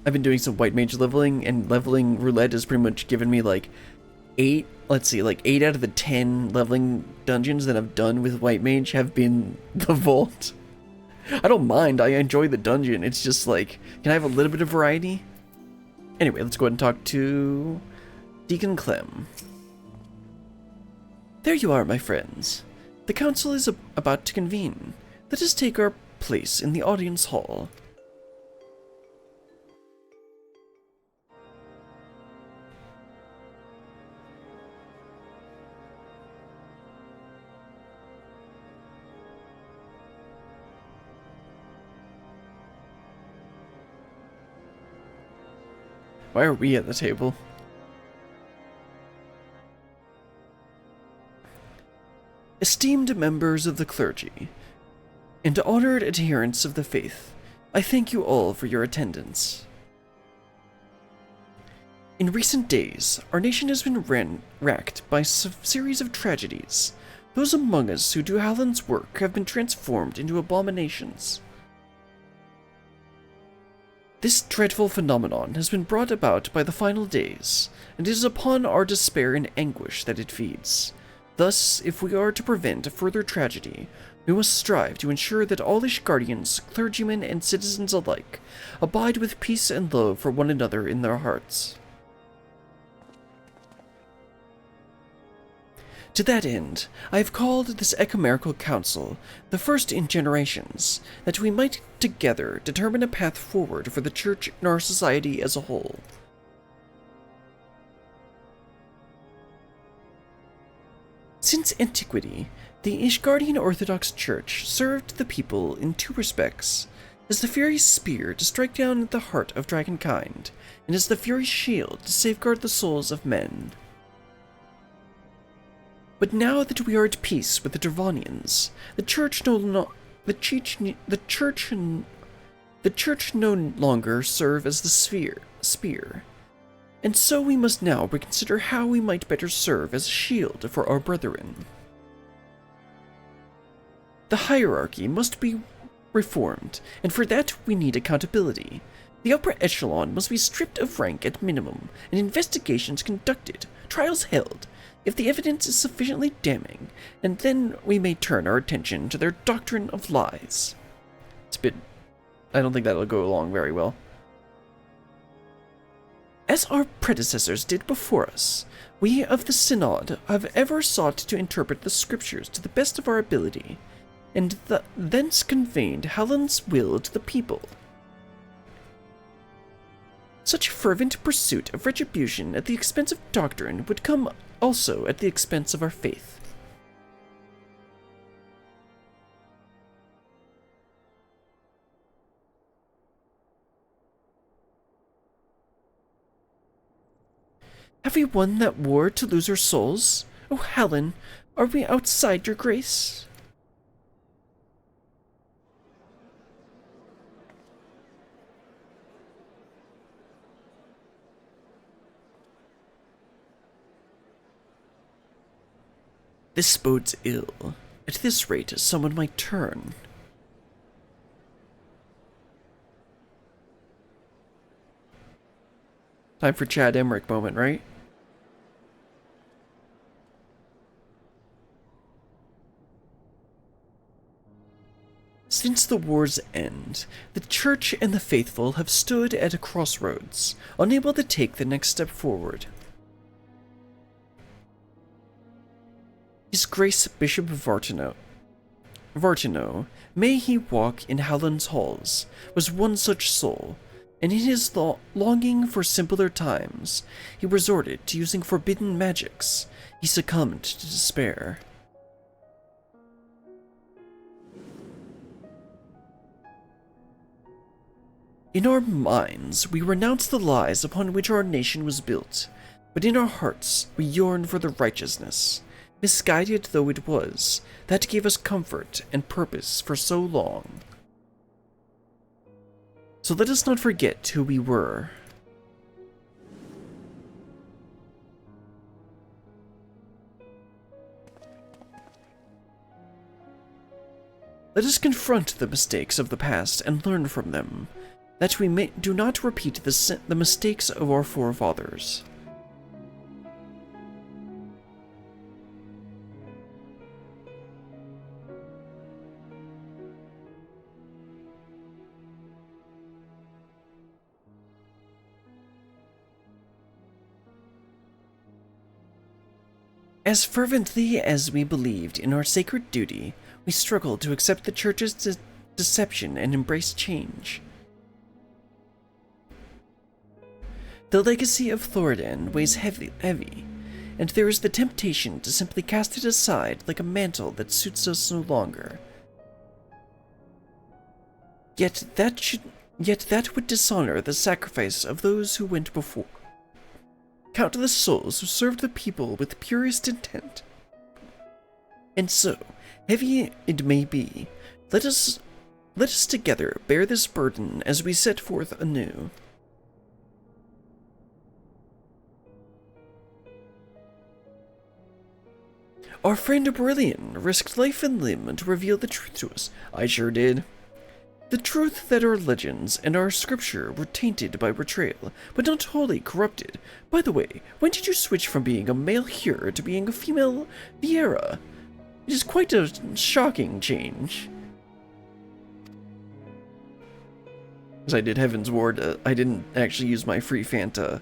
I've been doing some white mage leveling, and leveling roulette has pretty much given me like 8 out of the 10 leveling dungeons that I've done with white mage have been the vault. I don't mind, I enjoy the dungeon, it's just like, can I have a little bit of variety? Anyway, let's go ahead and talk to Deacon Clem. There you are, my friends. The council is about to convene. Let us take our place in the audience hall. Why are we at the table? Esteemed members of the clergy, and honored adherents of the faith, I thank you all for your attendance. In recent days, our nation has been racked by a series of tragedies. Those among us who do Hallin's work have been transformed into abominations. This dreadful phenomenon has been brought about by the final days, and it is upon our despair and anguish that it feeds. Thus, if we are to prevent a further tragedy, we must strive to ensure that all Ishgardians, clergymen, and citizens alike abide with peace and love for one another in their hearts. To that end, I have called this ecumenical council the first in generations, that we might together determine a path forward for the Church and our society as a whole. Since antiquity, the Ishgardian Orthodox Church served the people in two respects: as the Fury's spear to strike down at the heart of dragonkind, and as the Fury's shield to safeguard the souls of men. But now that we are at peace with the Dervanians, the Church no longer serve as the spear, and so we must now reconsider how we might better serve as a shield for our brethren. The hierarchy must be reformed, and for that we need accountability. The upper echelon must be stripped of rank at minimum, and investigations conducted, trials held, if the evidence is sufficiently damning, and then we may turn our attention to their doctrine of lies. I don't think that'll go along very well. As our predecessors did before us, we of the Synod have ever sought to interpret the scriptures to the best of our ability, and thence conveyed Hallin's will to the people. Such fervent pursuit of retribution at the expense of doctrine would come also at the expense of our faith. Have we won that war to lose our souls? Oh, Hallin, are we outside your grace? This bodes ill. At this rate, someone might turn. Time for Chad Emmerich moment, right? Since the war's end, the Church and the faithful have stood at a crossroads, unable to take the next step forward. His Grace Bishop Vartino, may he walk in Hallin's halls, was one such soul, and in his longing for simpler times, he resorted to using forbidden magics. He succumbed to despair. In our minds, we renounce the lies upon which our nation was built, but in our hearts, we yearn for the righteousness. Misguided though it was, that gave us comfort and purpose for so long. So let us not forget who we were. Let us confront the mistakes of the past and learn from them, that we do not repeat the mistakes of our forefathers. As fervently as we believed in our sacred duty, we struggled to accept the Church's deception and embrace change. The legacy of Thoradin weighs heavy, and there is the temptation to simply cast it aside like a mantle that suits us no longer. Yet that would dishonor the sacrifice of those who went before. Countless souls who served the people with purest intent. And so, heavy it may be, let us together bear this burden as we set forth anew. Our friend Brilliant risked life and limb to reveal the truth to us. I sure did. The truth that our legends and our scripture were tainted by betrayal, but not wholly corrupted. By the way, when did you switch from being a male Hur to being a female Viera? It is quite a shocking change. As I did Heaven's Ward, I didn't actually use my free Fanta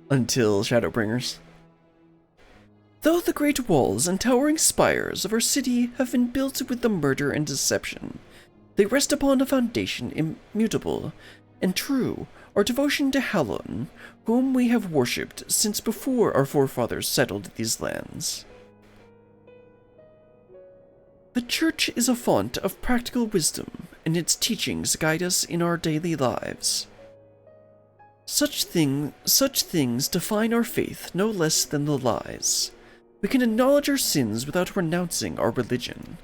until Shadowbringers. Though the great walls and towering spires of our city have been built with the murder and deception, they rest upon a foundation immutable and true, our devotion to Halon, whom we have worshipped since before our forefathers settled these lands. The Church is a font of practical wisdom, and its teachings guide us in our daily lives. Such things define our faith no less than the lies. We can acknowledge our sins without renouncing our religion.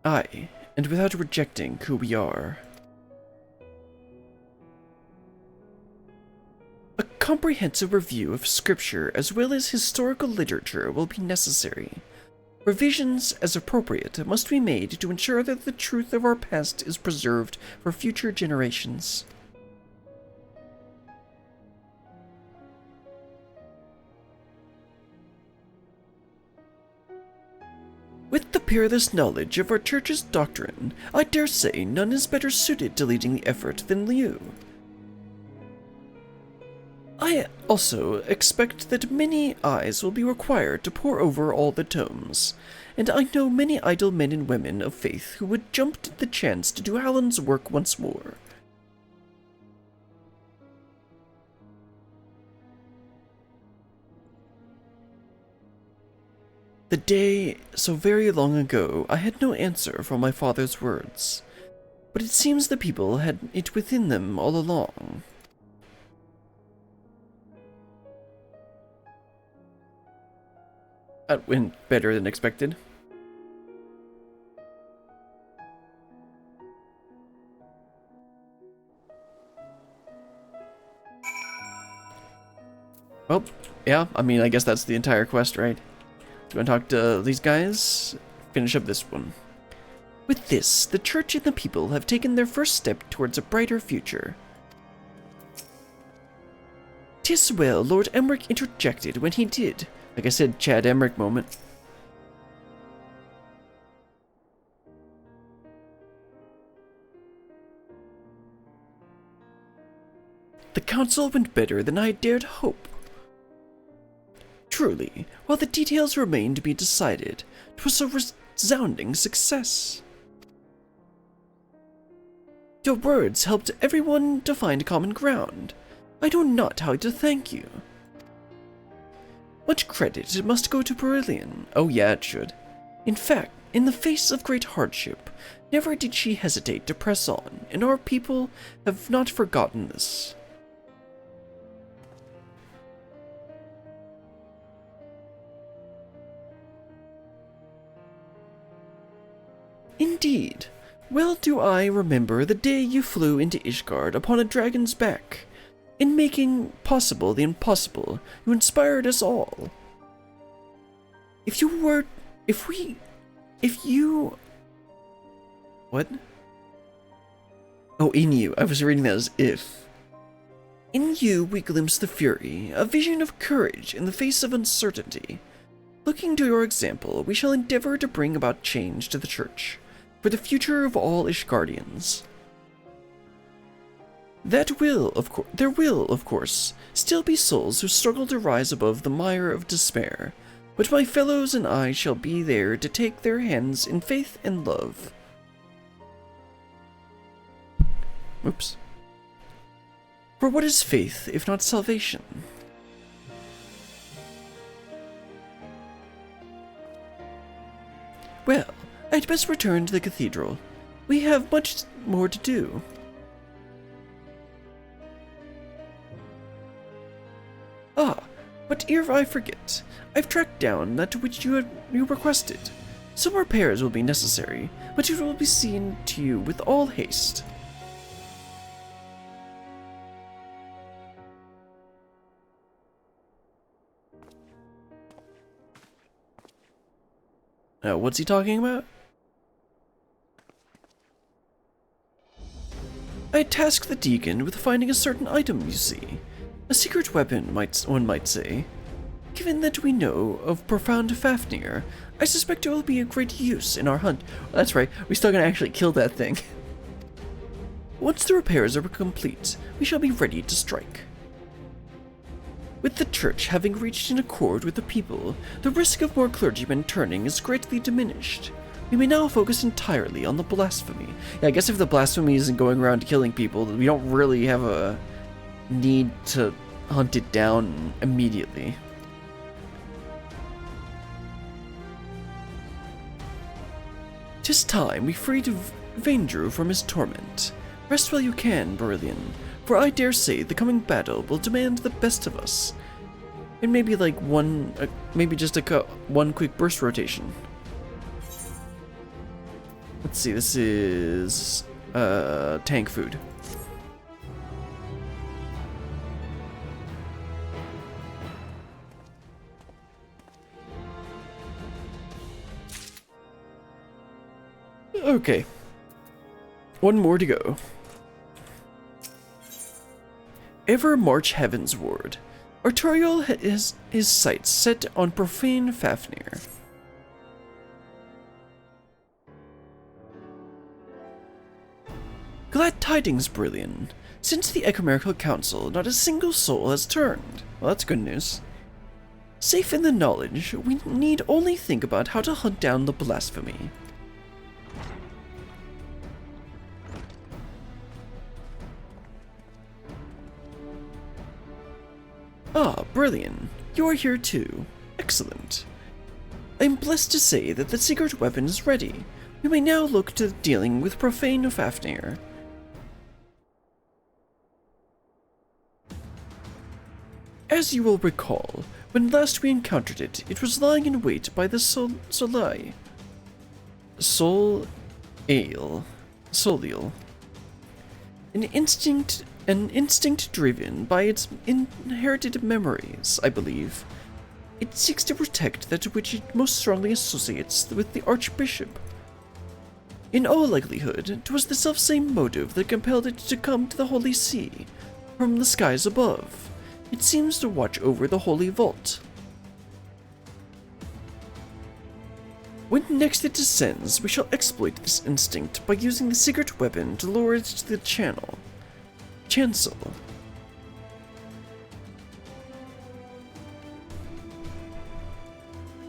Aye, and without rejecting who we are. A comprehensive review of scripture as well as historical literature will be necessary. Revisions, as appropriate, must be made to ensure that the truth of our past is preserved for future generations. With the peerless knowledge of our Church's doctrine, I dare say none is better suited to leading the effort than Liu. I also expect that many eyes will be required to pore over all the tomes, and I know many idle men and women of faith who would jump at the chance to do Halon's work once more. The day, so very long ago, I had no answer for my father's words, but it seems the people had it within them all along. That went better than expected. Well, yeah, I mean, I guess that's the entire quest, right? So I'm gonna talk to these guys, finish up this one. With this, the Church and the people have taken their first step towards a brighter future. 'Tis well Lord Emmerich interjected when he did. Like I said, Chad Emmerich moment. The council went better than I dared hope. Truly, while the details remain to be decided, 'twas a resounding success. Your words helped everyone to find common ground. I know not how to thank you. Much credit must go to Brilliant. Oh yeah, it should. In fact, in the face of great hardship, never did she hesitate to press on, and our people have not forgotten this. Indeed. Well do I remember the day you flew into Ishgard upon a dragon's back. In making possible the impossible, you inspired us all. If you... What? Oh, in you. I was reading that as if. In you we glimpse the fury, a vision of courage in the face of uncertainty. Looking to your example, we shall endeavor to bring about change to the Church, for the future of all Ishgardians. There will, of course, still be souls who struggle to rise above the mire of despair, but my fellows and I shall be there to take their hands in faith and love. Oops. For what is faith if not salvation? Well, I'd best return to the cathedral. We have much more to do. Ah, but ere I forget, I've tracked down that which you requested. Some repairs will be necessary, but it will be seen to you with all haste. What's he talking about? I tasked the deacon with finding a certain item, you see. A secret weapon, one might say. Given that we know of profound Fafnir, I suspect it will be of great use in our hunt. That's right, we're still gonna actually kill that thing. Once the repairs are complete, we shall be ready to strike. With the church having reached an accord with the people, the risk of more clergymen turning is greatly diminished. We may now focus entirely on the blasphemy. Yeah, I guess if the blasphemy isn't going around killing people, we don't really have a need to hunt it down immediately. "'Tis time we freed Vaindrew from his torment. Rest while you can, Berillion, for I dare say the coming battle will demand the best of us. And maybe like one quick burst rotation. Let's see, this is tank food. Okay. One more to go. Ever march heavensward. Arturiel has his sights set on profane Fafnir. Glad tidings, Brilliant. Since the Ecumenical Council, not a single soul has turned. Well, that's good news. Safe in the knowledge, we need only think about how to hunt down the blasphemy. Ah, Brilliant. You are here too. Excellent. I am blessed to say that the secret weapon is ready. We may now look to dealing with profane Fafnir. As you will recall, when last we encountered it, it was lying in wait by the Soliel. An instinct driven by its inherited memories, I believe. It seeks to protect that which it most strongly associates with the Archbishop. In all likelihood, 'twas the selfsame motive that compelled it to come to the Holy See, from the skies above. It seems to watch over the Holy Vault. When next it descends, we shall exploit this instinct by using the secret weapon to lure it to the chancel.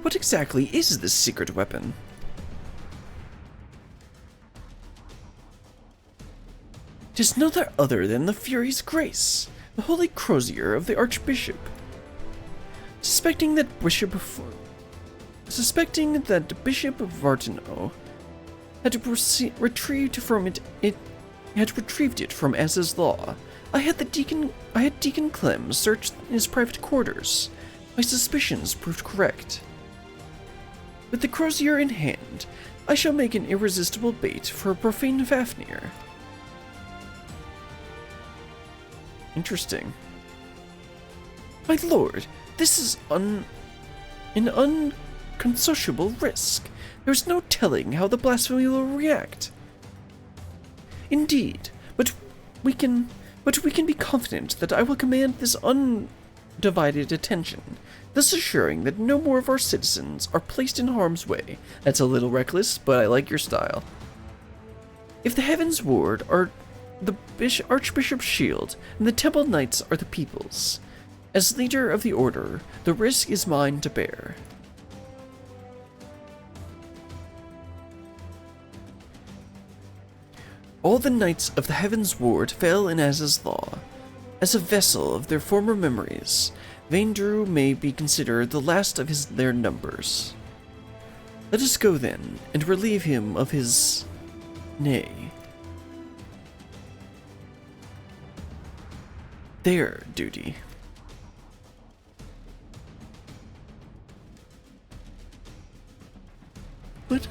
What exactly is this secret weapon? Tis no other than the Fury's Grace, the holy crozier of the Archbishop. Suspecting that Bishop Vartino had retrieved it from Az's law, I had Deacon Clem search his private quarters. My suspicions proved correct. With the crozier in hand, I shall make an irresistible bait for profane Fafnir. Interesting. My lord, this is an unconsociable risk. There's no telling how the blasphemy will react. Indeed, but we can be confident that I will command this undivided attention, thus assuring that no more of our citizens are placed in harm's way. That's a little reckless, but I like your style. If the Heavens Ward are The Archbishop's shield and the Temple Knights are the people's. As leader of the Order, the risk is mine to bear. All the Knights of the Heaven's Ward fell in Az's law. As a vessel of their former memories, Vaindrew may be considered the last of their numbers. Let us go then, and relieve him of his... nay. Their duty. Let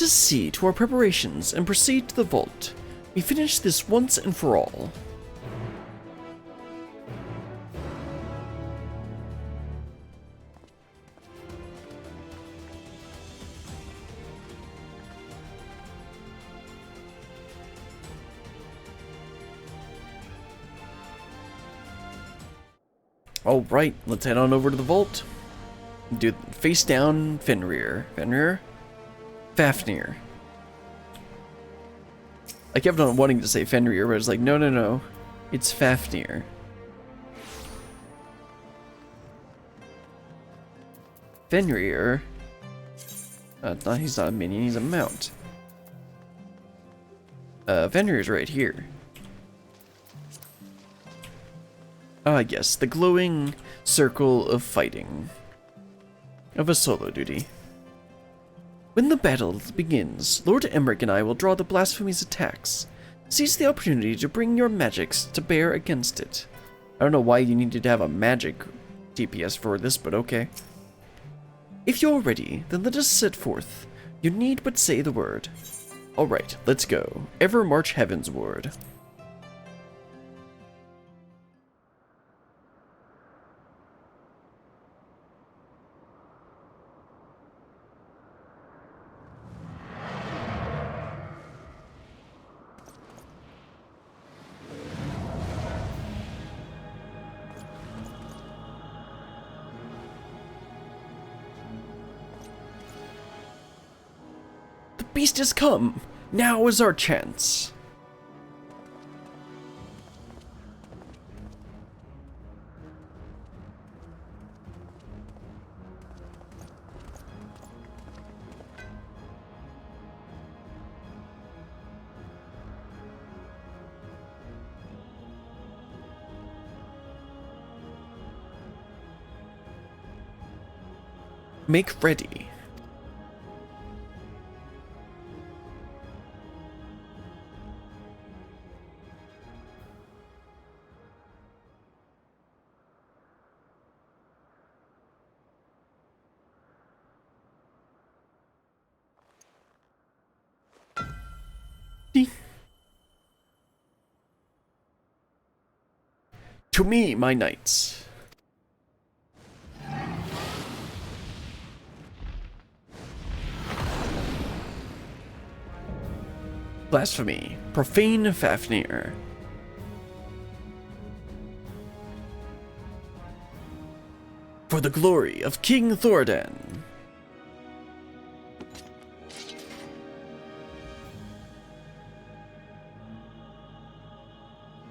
us see to our preparations and proceed to the vault. We finish this once and for all. All right, let's head on over to the vault. Do face down Fenrir. Fafnir. I kept on wanting to say Fenrir, but I was like, no. It's Fafnir. Fenrir. No, he's not a minion, he's a mount. Fenrir's right here. Ah, yes, the glowing circle of fighting. Of a solo duty. When the battle begins, Lord Emmerich and I will draw the blasphemy's attacks. Seize the opportunity to bring your magics to bear against it. I don't know why you needed to have a magic DPS for this, but okay. If you're ready, then let us set forth. You need but say the word. Alright, let's go. Ever march heavensward. Beast has come! Now is our chance! Make ready. To me, my knights. Blasphemy. Profane Fafnir. For the glory of King Thordan.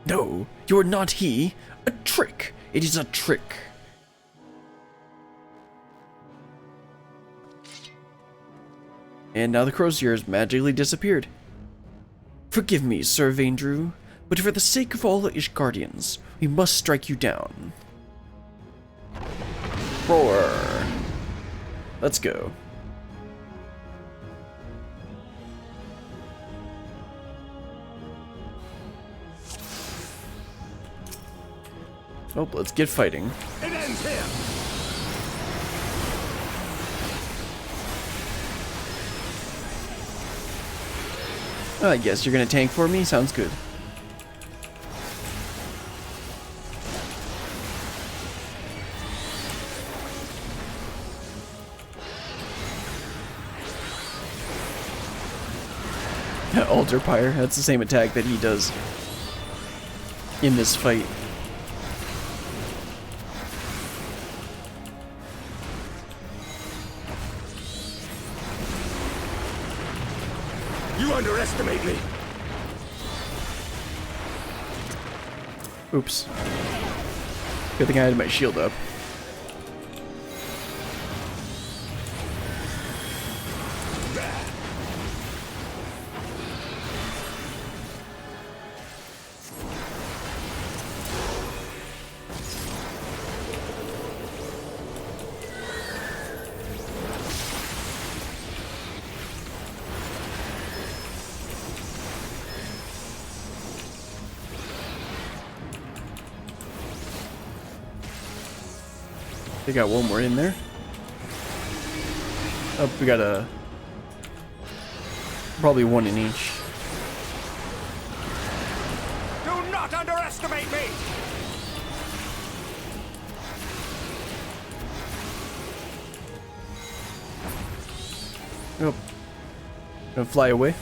No, you are not he. A trick. It is a trick. And now the crozier has magically disappeared. Forgive me, Sir Vaindrew, but for the sake of all the Ishgardians, we must strike you down. Roar. Let's go. Oh, let's get fighting. It ends here. I guess you're gonna tank for me? Sounds good. Altar Pyre, that's the same attack that he does in this fight. You underestimate me. Oops. Good thing I had my shield up. They got one more in there. Oh, we got a... probably one in each. Do not underestimate me. Oh. Gonna fly away.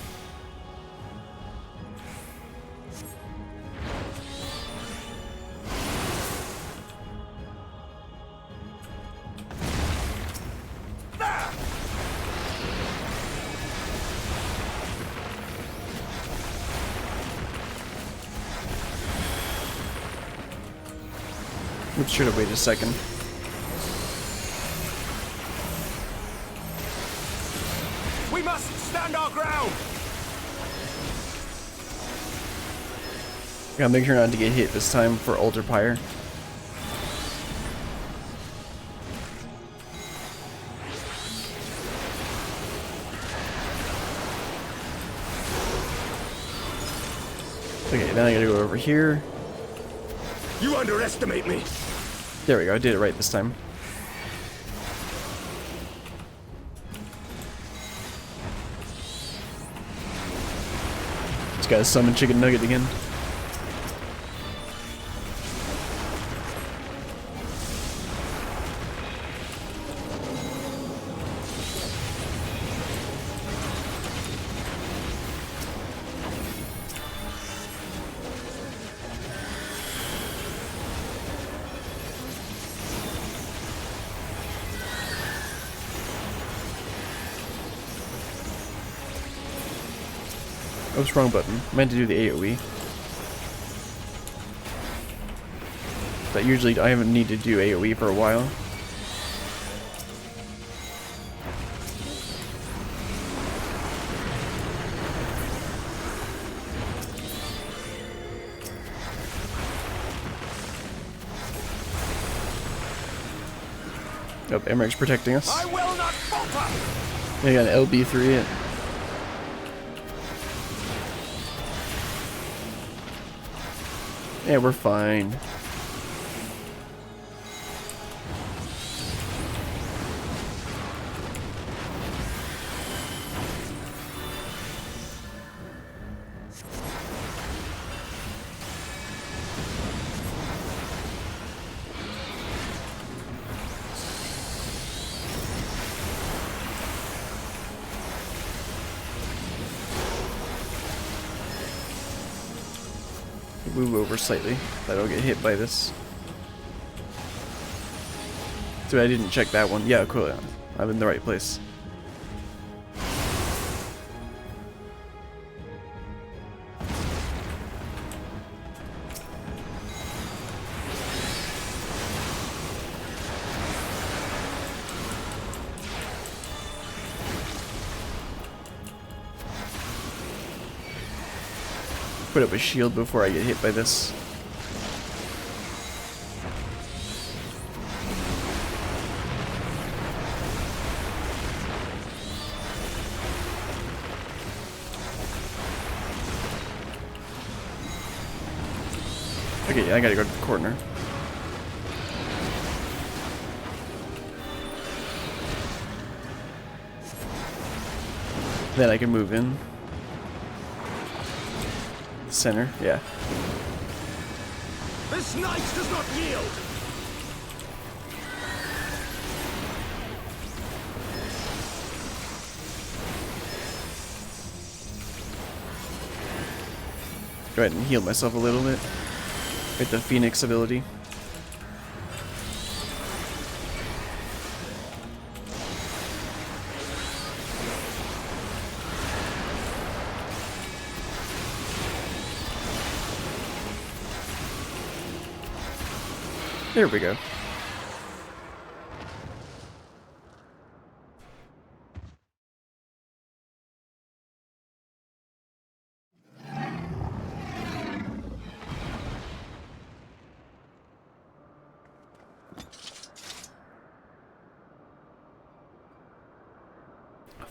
Oops, should have waited a second. We must stand our ground. Gotta make sure not to get hit this time for Altar Pyre. Okay, then I gotta go over here. You underestimate me. There we go, I did it right this time. Just gotta summon Chicken Nugget again. Oops, wrong button. Meant to do the AoE. But usually I haven't needed to do AoE for a while. Oh, Emmerich's protecting us. I will not falter. They got an LB3 in. Yeah, we're fine. Move over slightly, so I don't get hit by this. So I didn't check that one. Yeah, cool. I'm in the right place. Put up a shield before I get hit by this. Okay, I gotta go to the corner. Then I can move in. Center, yeah. This knight does not yield. Go ahead and heal myself a little bit with the Phoenix ability. There we go.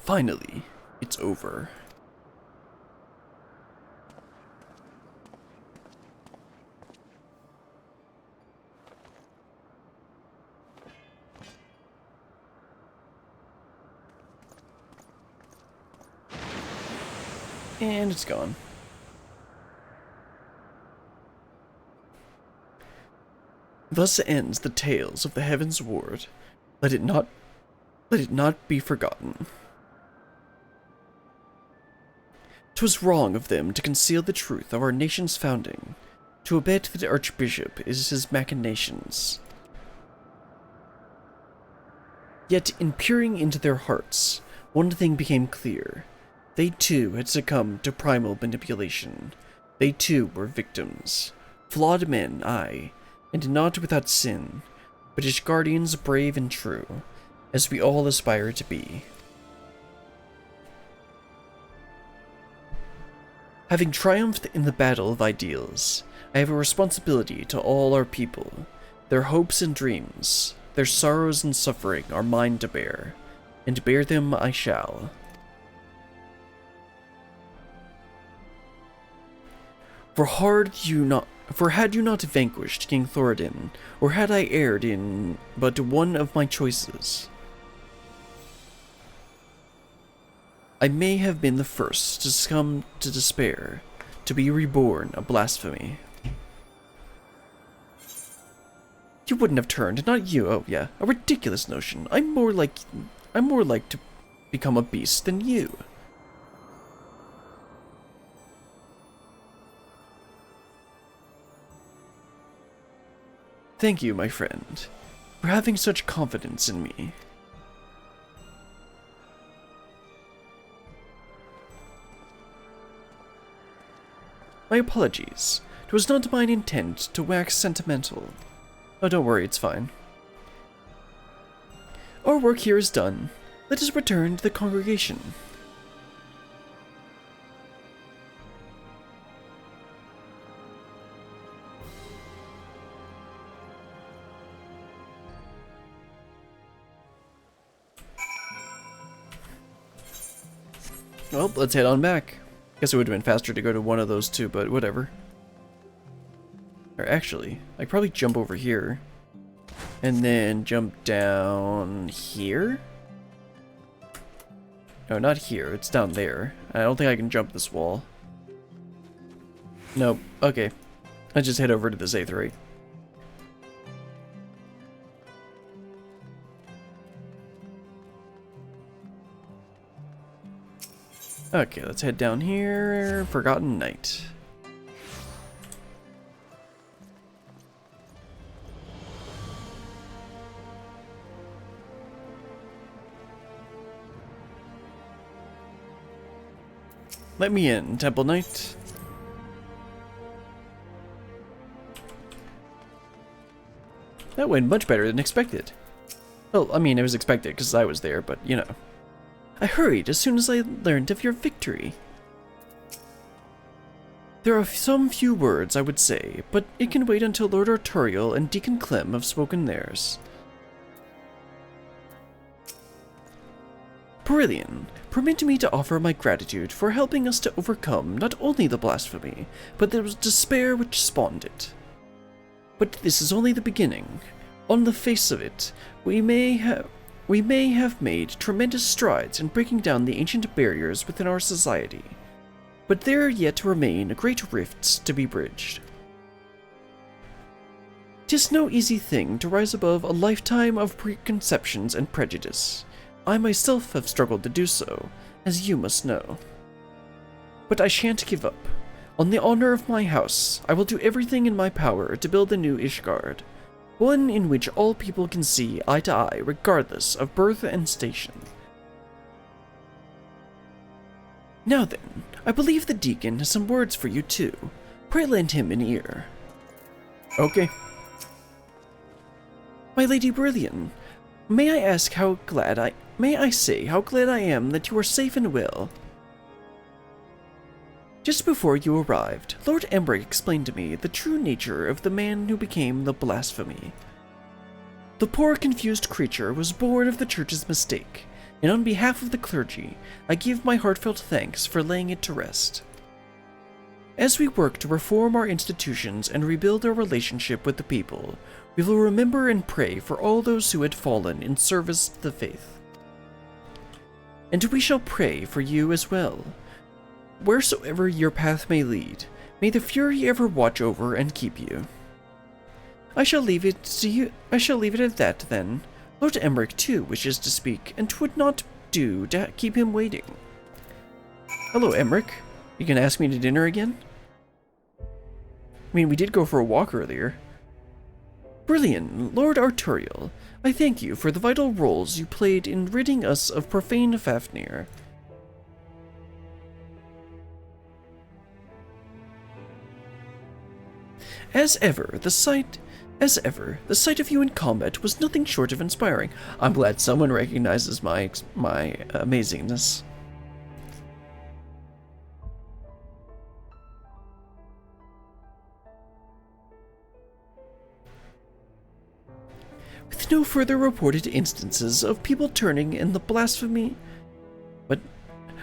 Finally, it's over. And it's gone. Thus ends the tales of the Heaven's Ward. Let it not be forgotten. 'Twas wrong of them to conceal the truth of our nation's founding, to abet the Archbishop is his machinations. Yet in peering into their hearts, one thing became clear. They too had succumbed to primal manipulation. They too were victims. Flawed men, aye, and not without sin, but as guardians brave and true, as we all aspire to be. Having triumphed in the battle of ideals, I have a responsibility to all our people. Their hopes and dreams, their sorrows and suffering are mine to bear, and bear them I shall. For had you not vanquished King Thoradin, or had I erred in but one of my choices, I may have been the first to succumb to despair, to be reborn a blasphemy. You wouldn't have turned, not you, oh yeah, a ridiculous notion. I'm more like to become a beast than you. Thank you, my friend, for having such confidence in me. My apologies. It was not mine intent to wax sentimental. Oh, don't worry, it's fine. Our work here is done. Let us return to the congregation. Well, let's head on back. Guess it would have been faster to go to one of those two, but whatever. Or actually, I could probably jump over here. And then jump down here? No, not here. It's down there. I don't think I can jump this wall. Nope. Okay. I just head over to this aetheryte. Okay, let's head down here. Forgotten Night. Let me in, Temple Knight. That went much better than expected. Well, I mean, it was expected because I was there, but you know. I hurried as soon as I learned of your victory. There are some few words I would say, but it can wait until Lord Arturiel and Deacon Clem have spoken theirs. Perillian, permit me to offer my gratitude for helping us to overcome not only the blasphemy, but the despair which spawned it. But this is only the beginning. On the face of it, we may have made tremendous strides in breaking down the ancient barriers within our society, but there yet remain great rifts to be bridged. 'Tis no easy thing to rise above a lifetime of preconceptions and prejudice. I myself have struggled to do so, as you must know. But I shan't give up. On the honor of my house, I will do everything in my power to build a new Ishgard, one in which all people can see eye to eye regardless of birth and station. Now then, I believe the deacon has some words for you too. Pray lend him an ear. Okay. My Lady Brilliant, may I say how glad I am that you are safe and well. Just before you arrived, Lord Embrick explained to me the true nature of the man who became the blasphemy. The poor confused creature was born of the Church's mistake, and on behalf of the clergy, I give my heartfelt thanks for laying it to rest. As we work to reform our institutions and rebuild our relationship with the people, we will remember and pray for all those who had fallen in service to the faith. And we shall pray for you as well. Wheresoever your path may lead, may the Fury ever watch over and keep you. I shall leave it at that, then. Lord Emmerich, too, wishes to speak, and 'twould not do to keep him waiting. Hello, Emmerich. You gonna ask me to dinner again? I mean, we did go for a walk earlier. Brilliant, Lord Arturiel. I thank you for the vital roles you played in ridding us of profane Fafnir. As ever, the sight of you in combat was nothing short of inspiring. I'm glad someone recognizes my amazingness. With no further reported instances of people turning in the blasphemy,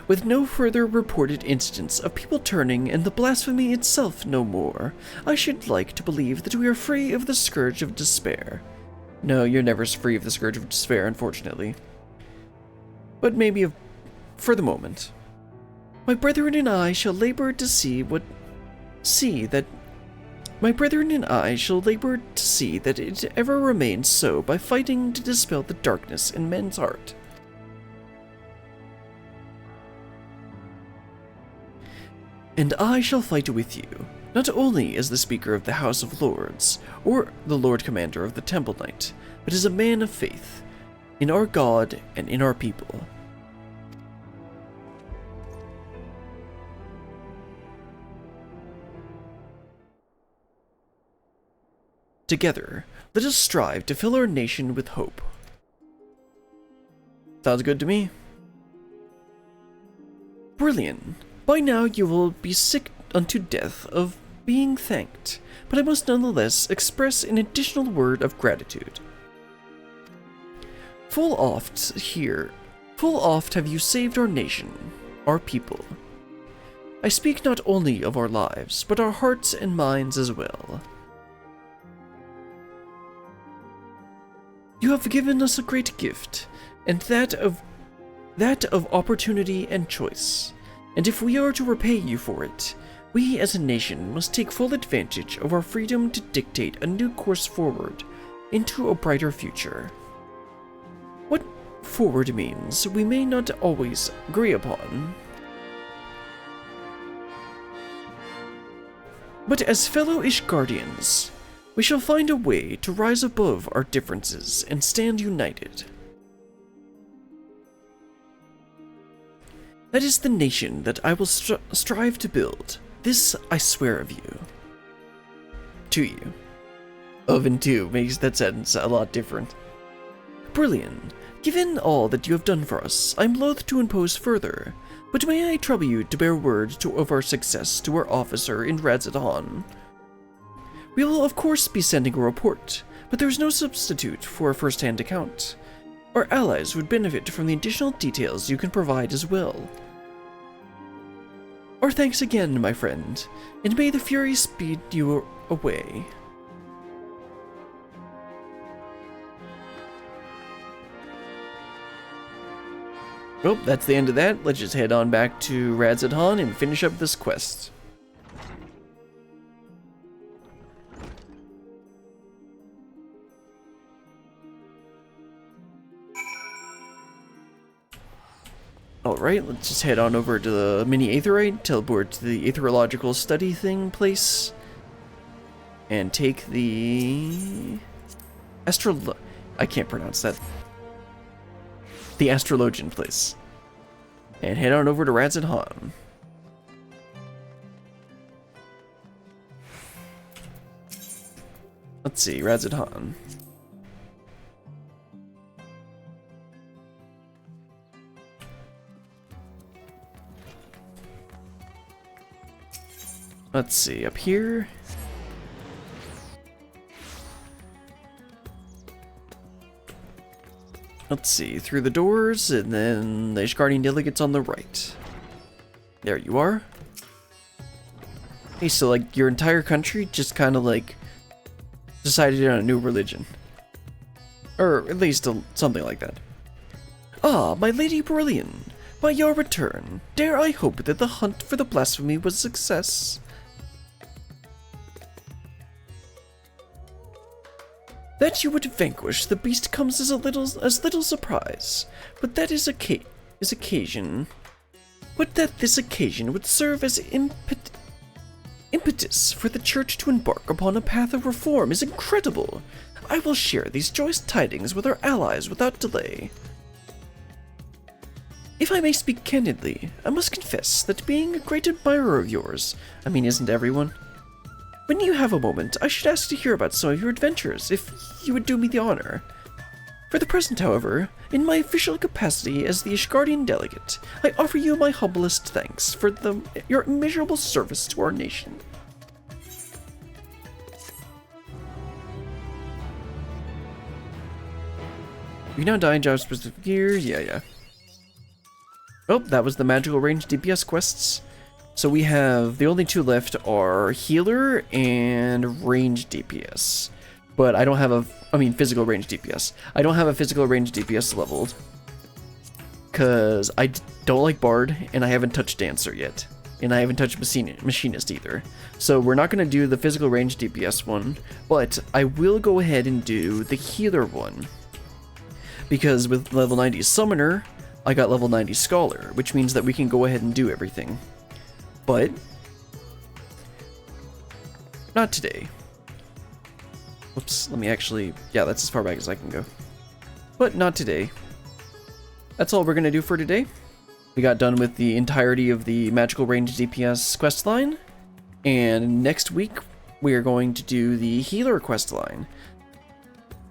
With no further reported instance of people turning and the blasphemy itself no more, I should like to believe that we are free of the scourge of despair. No, you're never free of the scourge of despair, unfortunately. But maybe for the moment. My brethren and I shall labor to see that it ever remains so by fighting to dispel the darkness in men's heart. And I shall fight with you, not only as the Speaker of the House of Lords, or the Lord Commander of the Temple Knight, but as a man of faith, in our God and in our people. Together, let us strive to fill our nation with hope. Sounds good to me. Brilliant. By now you will be sick unto death of being thanked, but I must nonetheless express an additional word of gratitude. Full oft have you saved our nation, our people. I speak not only of our lives, but our hearts and minds as well. You have given us a great gift, and that of opportunity and choice. And if we are to repay you for it, we as a nation must take full advantage of our freedom to dictate a new course forward into a brighter future. What forward means we may not always agree upon, but as fellow Ishgardians, we shall find a way to rise above our differences and stand united. That is the nation that I will strive to build. This I swear of you. To you. Of and to makes that sentence a lot different. Brilliant. Given all that you have done for us, I'm loath to impose further, but may I trouble you to bear word of our success to our officer in Radzadon. We will of course be sending a report, but there is no substitute for a first-hand account. Our allies would benefit from the additional details you can provide as well. Our thanks again, my friend, and may the Fury speed you away. Well, that's the end of that. Let's just head on back to Radzadon and finish up this quest. Alright, let's just head on over to the mini Aetherite, teleport to the Aetherological Study place, and take the I can't pronounce that. The Astrologian place. And head on over to Radzadon. Let's see, Radzadon. Let's see, up here. Let's see, through the doors, and then the Ishgardian delegates on the right. There you are. Hey, so like your entire country just kind of like decided on a new religion. Or at least something like that. Ah, my Lady Brillian, by your return, dare I hope that the hunt for the blasphemy was a success? That you would vanquish the beast comes as little surprise, but that this occasion would serve as impetus for the Church to embark upon a path of reform is incredible. I will share these joyous tidings with our allies without delay. If I may speak candidly, I must confess that being a great admirer of yours, I mean, isn't everyone? When you have a moment, I should ask to hear about some of your adventures, if you would do me the honor. For the present, however, in my official capacity as the Ishgardian delegate, I offer you my humblest thanks for your immeasurable service to our nation. You now die in job specific gear, yeah. Oh, that was the magical range DPS quests. So we have, the only two left are healer and range DPS. But I don't have physical range DPS. I don't have a physical range DPS leveled. Because I don't like Bard, and I haven't touched Dancer yet. And I haven't touched Machinist either. So we're not going to do the physical range DPS one, but I will go ahead and do the healer one. Because with level 90 Summoner, I got level 90 Scholar, which means that we can go ahead and do everything. But not today. Oops, let me actually, yeah, that's as far back as I can go. But not today. That's all we're going to do for today. We got done with the entirety of the Magical Range DPS quest line. And next week, we are going to do the Healer quest line.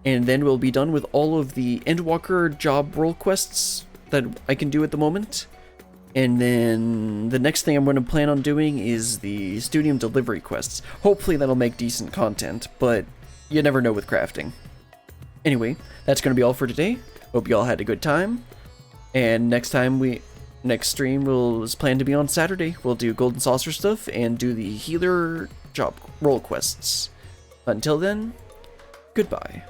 And then we'll be done with all of the Endwalker job role quests that I can do at the moment. And then the next thing I'm going to plan on doing is the Studium delivery quests. Hopefully that'll make decent content, but you never know with crafting. Anyway, that's going to be all for today. Hope you all had a good time. And next stream is planned to be on Saturday. We'll do Golden Saucer stuff and do the healer job role quests. Until then, goodbye.